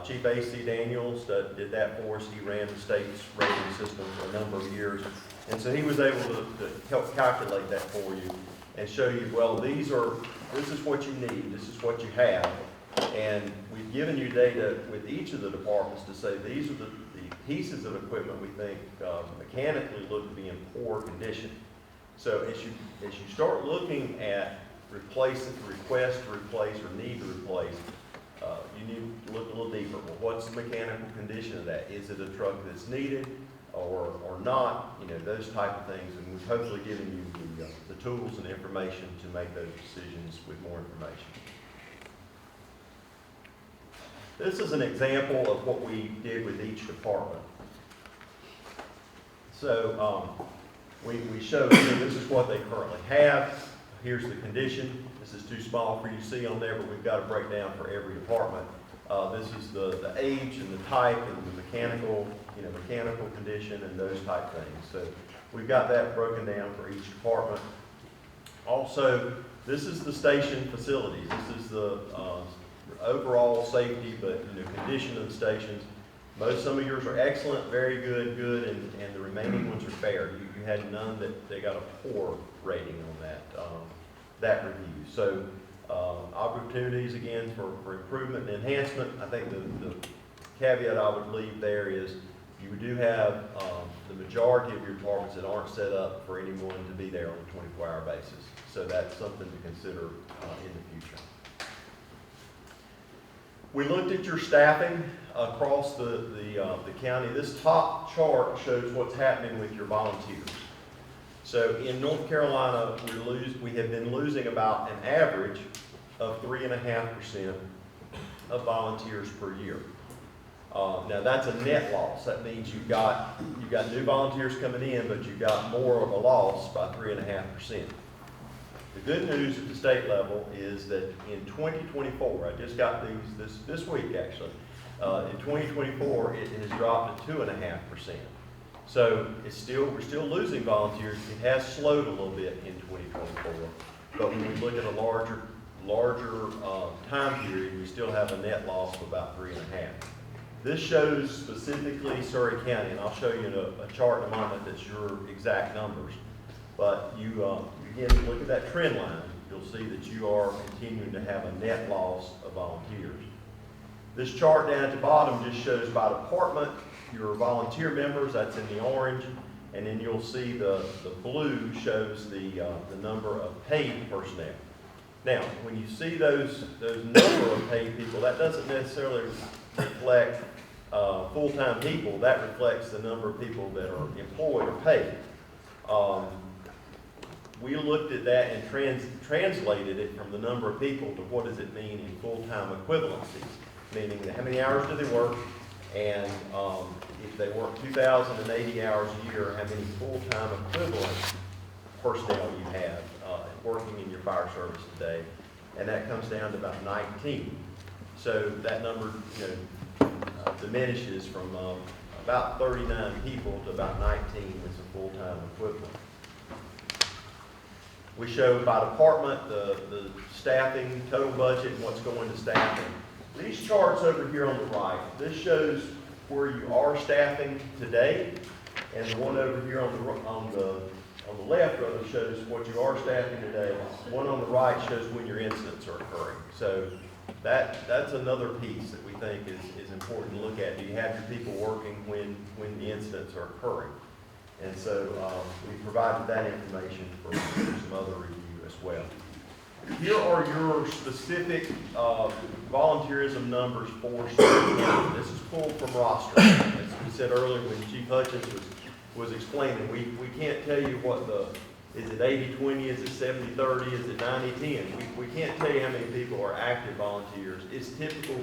Chief A.C. Daniels did that for us. He ran the state's rating system for a number of years. And so he was able to help calculate that for you and show you, well, this is what you need, this is what you have. And we've given you data with each of the departments to say these are the pieces of equipment we think mechanically look to be in poor condition. So as you start looking at request to replace or need to replace, you need to look a little deeper. Well, what's the mechanical condition of that? Is it a truck that's needed or not? You know, those type of things. And we've hopefully given you the tools and information to make those decisions with more information. This is an example of what we did with each department. So we showed, this is what they currently have. Here's the condition. This is too small for you to see on there, but we've got a breakdown for every department. This is the age and the type and the mechanical condition and those type things. So we've got that broken down for each department. Also, this is the station facilities. This is the overall safety, but condition of the stations. Some of yours are excellent, very good, good, and the remaining ones are fair. You had none that they got a poor rating on that review. So opportunities again for improvement and enhancement. I think the caveat I would leave there is you do have the majority of your departments that aren't set up for anyone to be there on a 24-hour basis. So that's something to consider in the future. We looked at your staffing across the county. This top chart shows what's happening with your volunteers. So in North Carolina, we have been losing about an average of 3.5% of volunteers per year. Now that's a net loss. That means you've got new volunteers coming in, but you've got more of a loss by 3.5%. The good news at the state level is that in 2024, I just got these this week actually. In 2024, it has dropped to 2.5%. So we're still losing volunteers. It has slowed a little bit in 2024, but when we look at a larger time period, we still have a net loss of about 3.5%. This shows specifically Surry County, and I'll show you a chart in a moment that's your exact numbers. But you again, look at that trend line. You'll see that you are continuing to have a net loss of volunteers. This chart down at the bottom just shows by department your volunteer members. That's in the orange, and then you'll see the blue shows the number of paid personnel. Now, when you see those number of paid people, that doesn't necessarily reflect full-time people. That reflects the number of people that are employed or paid. We looked at that and translated it from the number of people to what does it mean in full-time equivalencies, meaning how many hours do they work, and if they work 2,080 hours a year, how many full-time equivalent personnel you have working in your fire service today, and that comes down to about 19. So that number diminishes from about 39 people to about 19 as a full-time equivalent. We show by department the staffing, total budget, and what's going to staffing. These charts over here on the right, this shows where you are staffing today, and the one over here on the left rather shows what you are staffing today. One on the right shows when your incidents are occurring. So that's another piece that we think is important to look at. Do you have your people working when the incidents are occurring? And so we provided that information for some other review as well. Here are your specific volunteerism numbers for Surry County. This is pulled from roster. As we said earlier when Chief Hutchins was explaining, we can't tell you what is it 80-20, is it 70-30, is it 90-10. We can't tell you how many people are active volunteers. It's typical.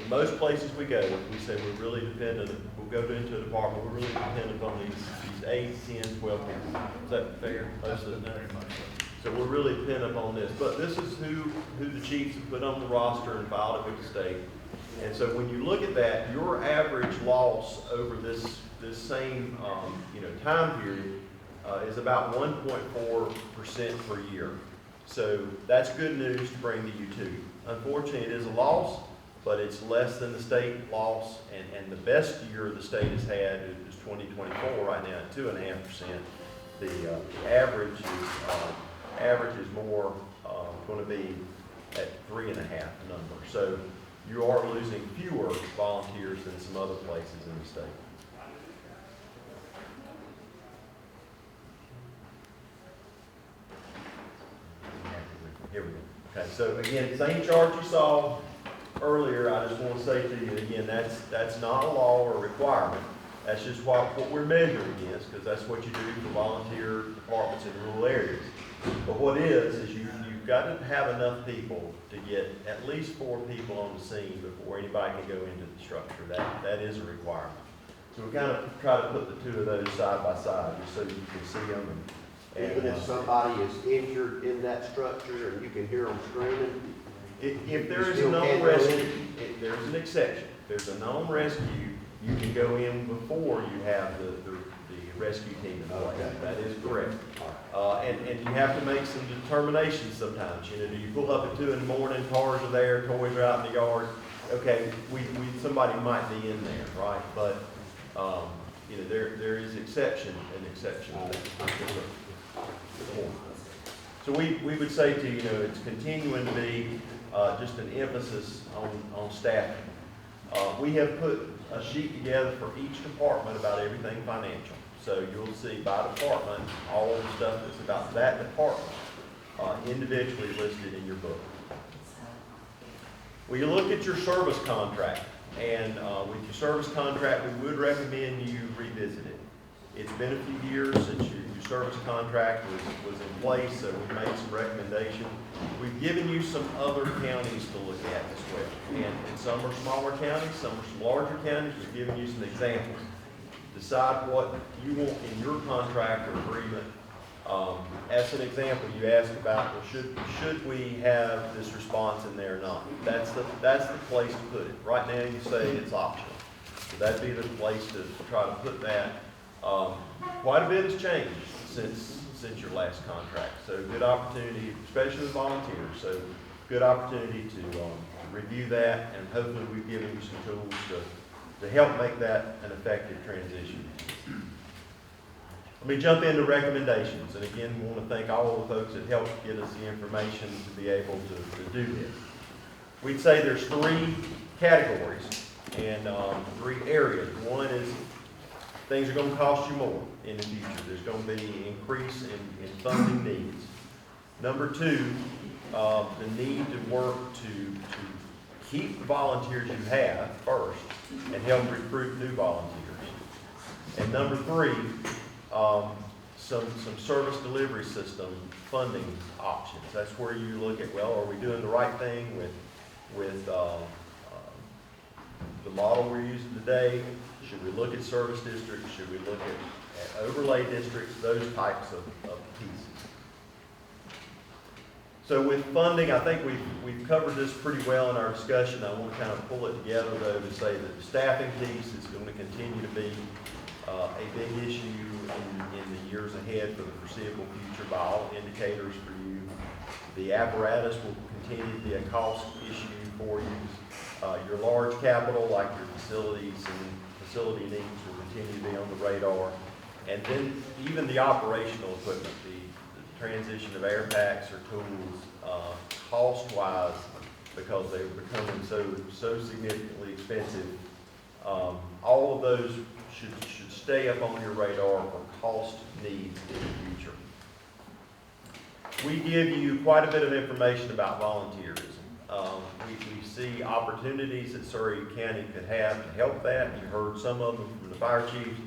In most places we go, we say we're really dependent, we'll go into a department, we're really dependent on these 8, 10, 12 people. Is that fair? Most of the time. So we're really dependent on this. But this is who the chiefs have put on the roster and filed it with the state. And so when you look at that, your average loss over this same time period is about 1.4% per year. So that's good news to bring to you too. Unfortunately, it is a loss, but it's less than the state loss, and the best year the state has had is 2024 right now at 2.5%. The average is more going to be at 3.5 number. So you are losing fewer volunteers than some other places in the state. Here we go. Okay, so again, same chart you saw earlier. I just want to say to you again, that's not a law or a requirement. That's just what we're measuring against, because that's what you do for volunteer departments in rural areas. But what is you've got to have enough people to get at least 4 people on the scene before anybody can go into the structure. That is a requirement. So we kind of try to put the two of those side by side just so you can see them Even if somebody is injured in that structure and you can hear them screaming? If there is a Still known can't go in? rescue, there's an exception. If there's a known rescue, you can go in before you have the rescue team in place. Okay. That is correct. And you have to make some determinations sometimes. You know, do you pull up at 2 in the morning, cars are there, toys are out in the yard? Okay, somebody might be in there, right? But, you know, there is an exception to that. So we would say to you, know, it's continuing to be just an emphasis on staffing. We have put a sheet together for each department about everything financial. So you'll see by department, all the stuff that's about that department individually listed in your book. Well, you look at your service contract, and with your service contract, we would recommend you revisit it. It's been a few years since your service contract was in place, so we made some recommendations. We've given you some other counties to look at as well. And some are smaller counties, some are some larger counties. We've given you some examples. Decide what you want in your contract or agreement. As an example, you asked about, well, should we have this response in there or not? That's the place to put it. Right now, you say it's optional. So that'd be the place to try to put that. Quite a bit has changed since your last contract. So good opportunity, especially with volunteers. So good opportunity to review that, and hopefully we've given you some tools to help make that an effective transition. Let me jump into recommendations. And again, we want to thank all the folks that helped get us the information to be able to do this. We'd say there's 3 categories and 3 areas. One is things are going to cost you more in the future. There's going to be an increase in funding needs. Number 2, the need to work to keep the volunteers you have first and help recruit new volunteers. And number 3, some service delivery system funding options. That's where you look at, well, are we doing the right thing with the model we're using today? Should we look at service districts? Should we look at overlay districts? Those types of pieces. So with funding, I think we've covered this pretty well in our discussion. I want to kind of pull it together, though, to say that the staffing piece is going to continue to be a big issue in the years ahead for the foreseeable future by all indicators for you. The apparatus will continue to be a cost issue for you. Your large capital, like your facilities and facility needs, will continue to be on the radar. And then even the operational equipment, the transition of air packs or tools, cost-wise, because they were becoming so significantly expensive, all of those should stay up on your radar for cost needs in the future. We give you quite a bit of information about volunteerism. We see opportunities that Surry County could have to help that. You heard some of them from the fire chiefs.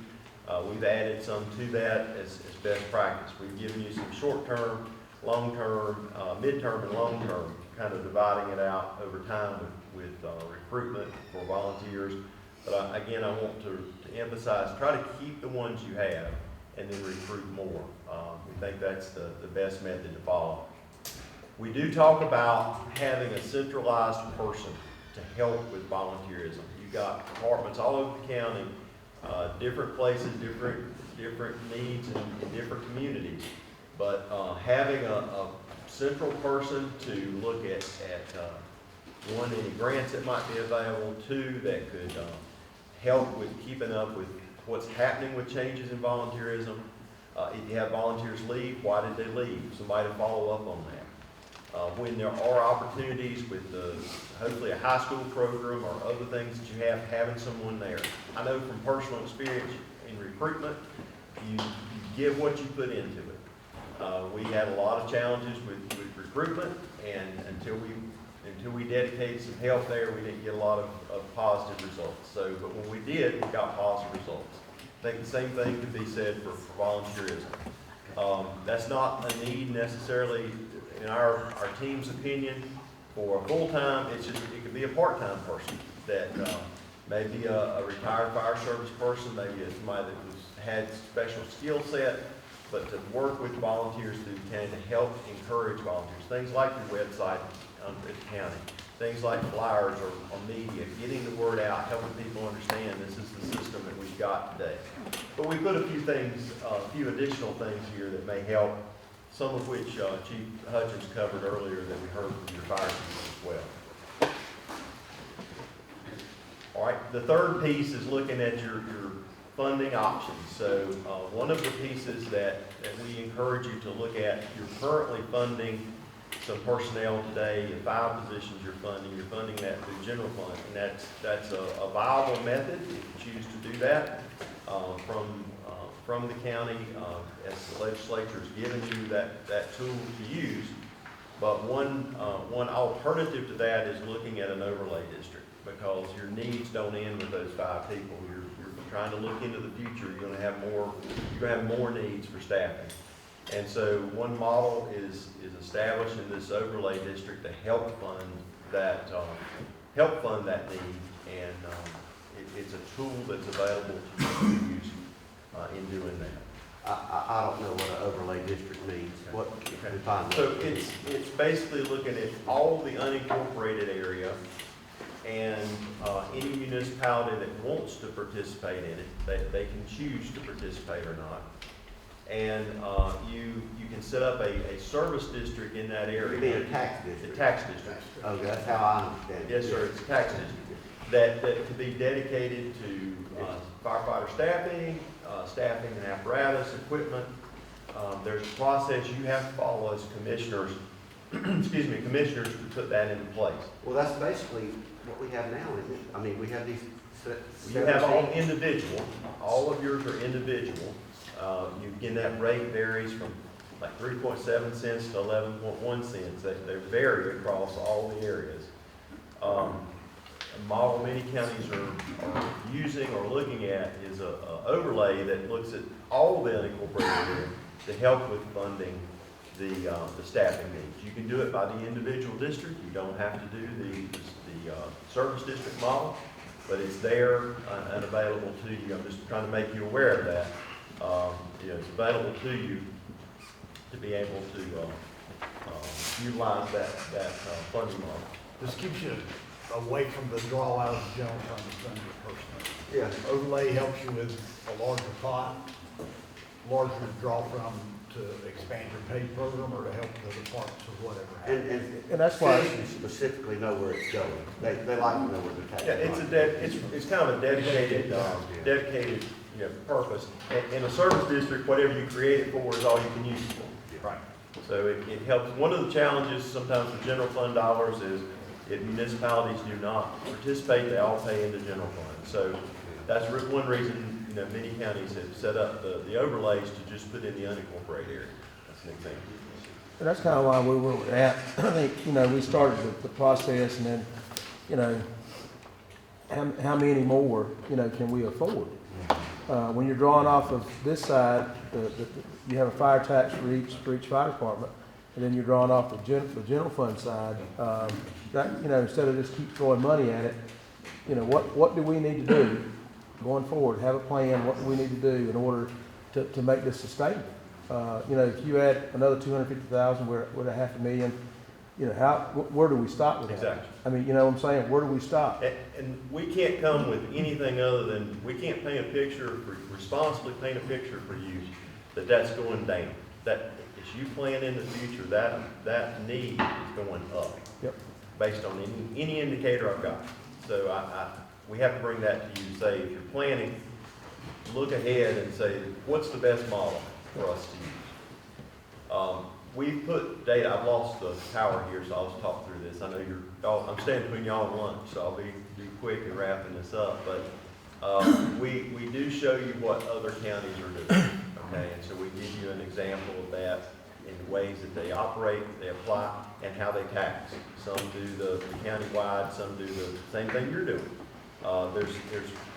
We've added some to that as best practice. We've given you some short-term, long-term, mid-term, and long-term, kind of dividing it out over time with recruitment for volunteers. But again, I want to emphasize, try to keep the ones you have and then recruit more. We think that's the best method to follow. We do talk about having a centralized person to help with volunteerism. You've got departments all over the county, different places, different needs in different communities. But having a central person to look at one, any grants that might be available, 2, that could help with keeping up with what's happening with changes in volunteerism. If you have volunteers leave, why did they leave? Somebody to follow up on that. When there are opportunities with hopefully a high school program or other things that you have, having someone there. I know from personal experience in recruitment, you give what you put into it. We had a lot of challenges with recruitment, and until we dedicated some help there, we didn't get a lot of positive results. So, but when we did, we got positive results. I think the same thing could be said for volunteerism. That's not a need necessarily in our team's opinion for a full-time. It's just, it could be a part-time person that maybe a retired fire service person, maybe somebody that had special skill set, but to work with volunteers through the county to help encourage volunteers. Things like your website at the county, things like flyers or media, getting the word out, helping people understand this is the system that we've got today. But we put a few things, a few additional things here that may help, some of which Chief Hutchins covered earlier that we heard from your fire chief as well. All right, the third piece is looking at your funding options. So one of the pieces that we encourage you to look at, you're currently funding some personnel today, 5 positions you're funding that through general fund, and that's a viable method if you choose to do that from the county, as the legislature has given you that tool to use. But one alternative to that is looking at an overlay district, because your needs don't end with those 5 people. You're trying to look into the future. You're going to have more needs for staffing. And so one model is established in this overlay district to help fund that need, and it's a tool that's available to use in doing that. I don't know what an overlay district means. What, define that? So it's basically looking at all the unincorporated area, and any municipality that wants to participate in it, they can choose to participate or not. And you can set up a service district in that area. You mean a tax district? A tax district. Okay, that's how I understand it. Yes, sir, it's a tax district that could be dedicated to firefighter staffing and apparatus, equipment. There's a process you have to follow as commissioners, commissioners to put that into place. Well, that's basically what we have now, isn't it? I mean, we have these. You have all individual, all of yours are individual. Again, that rate varies from like 3.7 cents to 11.1 cents. They vary across all the areas. A model many counties are using or looking at is a overlay that looks at all the unincorporated area to help with funding the staffing needs. You can do it by the individual district. You don't have to do the service district model, but it's there and available to you. I'm just trying to make you aware of that. It's available to you to be able to utilize that funding model. This keeps you away from the draw out of the general fund to fund your personnel. Yeah. Overlay helps you with a larger pot, larger to draw from to expand your pay program or to help the departments or whatever. And that's why- citizens specifically know where it's going. They like to know where the tax. Yeah, it's kind of a dedicated purpose. In a service district, whatever you create it for is all you can use it for. Right. So it helps. One of the challenges sometimes with general fund dollars is if municipalities do not participate, they all pay into general fund. So that's one reason many counties have set up the overlays to just put in the unincorporated area. That's an example. And that's kind of why we were at. I think, we started the process, and then, how many more, can we afford? When you're drawing off of this side, you have a fire tax for each fire department, and then you're drawing off the general fund side. Instead of just keep throwing money at it, what do we need to do going forward? Have a plan. What do we need to do in order to make this sustainable? If you add another 250,000, we're at $500,000. Where do we stop with that? Exactly. I mean, what I'm saying, where do we stop? And we can't come with anything other than, we can't responsibly paint a picture for you that's going down. That as you plan in the future, that need is going up. Yep. Based on any indicator I've got. So we have to bring that to you, say, if you're planning, look ahead and say, what's the best model for us to use? We've put data, I've lost the power here, so I'll just talk through this. I know I'm standing between y'all and lunch, so I'll be quick in wrapping this up. But we do show you what other counties are doing, okay? And so we give you an example of that in the ways that they operate, they apply, and how they tax. Some do the county-wide, some do the same thing you're doing. There's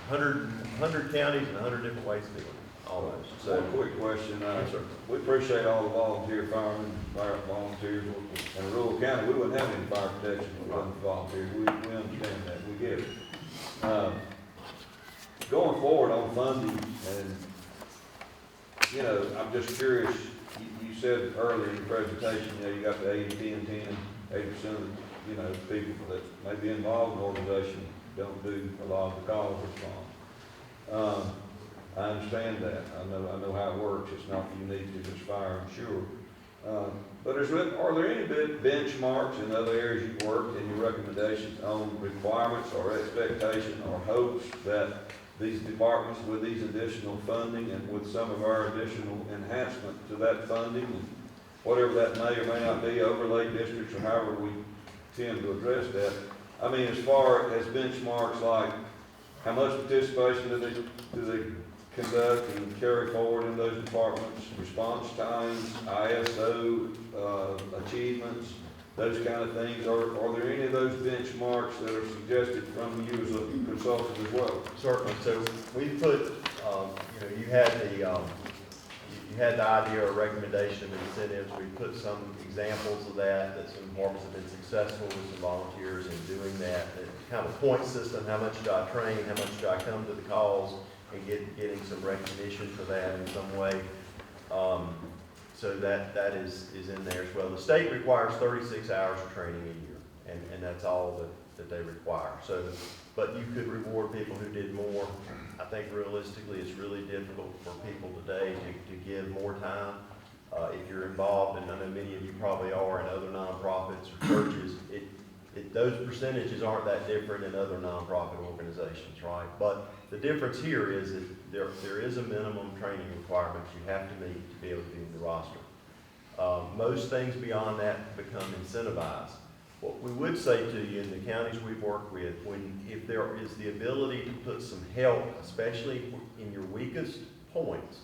100 counties and 100 different ways to do it. Almost. So, one quick question, Yes, sir. we appreciate all the volunteer firemen, fire volunteers. In rural county, we wouldn't have any fire protection if it wasn't for volunteers. We understand that, we get it. Going forward on funding, and you know, I'm just curious, you said earlier in the presentation, you know, you got the 80% of the, you know, people that may be involved in the organization don't do a lot of the call response. I understand that. I know how it works. It's not unique to just fire, I'm sure. But are there any benchmarks in other areas you've worked and your recommendations on requirements or expectation or hopes that these departments with these additional funding and with some of our additional enhancement to that funding, and whatever that may or may not be, overlay districts or however we tend to address that? I mean, as far as benchmarks like how much participation do they conduct and carry forward in those departments, response times, ISO achievements, those kind of things. Are there any of those benchmarks that are suggested from you as a consultant as well? Certainly. So we put, you know, you had the idea or recommendation of incentives. We put some examples of that some departments have been successful with some volunteers in doing that. It's kind of a point system. How much do I train? How much do I come to the calls? And getting some recognition for that in some way. So that is in there as well. The state requires 36 hours of training a year, and that's all that they require. So, but you could reward people who did more. I think realistically, it's really difficult for people today to give more time. If you're involved, and I know many of you probably are in other nonprofits or churches, those percentages aren't that different in other nonprofit organizations, right? But the difference here is that there is a minimum training requirement you have to meet to be able to be in the roster. Most things beyond that become incentivized. What we would say to you in the counties we've worked with, if there is the ability to put some help, especially in your weakest points,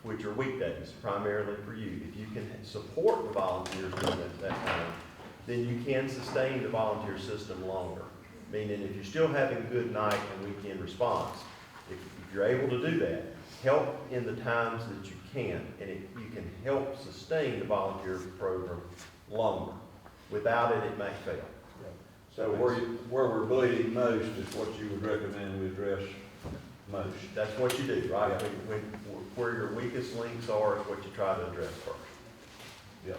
which are weekdays primarily for you, if you can support the volunteers during that time, then you can sustain the volunteer system longer. Meaning if you're still having good night and weekend response, if you're able to do that, help in the times that you can, and you can help sustain the volunteer program longer. Without it, it may fail. So where we're bleeding most is what you would recommend we address most. That's what you do, right? Yeah. Where your weakest links are is what you try to address first. Yep.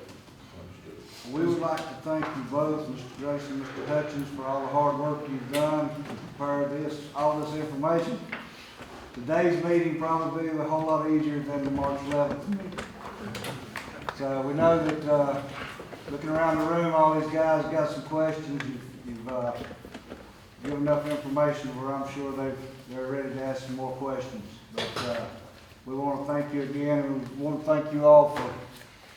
Understood. We would like to thank you both, Mr. Grayson, Mr. Hutchins, for all the hard work you've done to prepare all this information. Today's meeting probably be a whole lot easier than the March 11th meeting. So we know that, looking around the room, all these guys got some questions. You've given enough information where I'm sure they're ready to ask some more questions. But we want to thank you again, and we want to thank you all for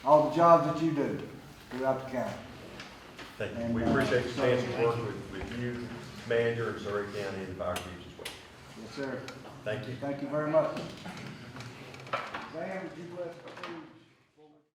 all the jobs that you do throughout the county. Thank you. And, We appreciate the chance to so- work with you, Manager, and Surry County, and the fire chiefs as well. Yes, sir. Thank you. Thank you very much. Sam, would you bless the food?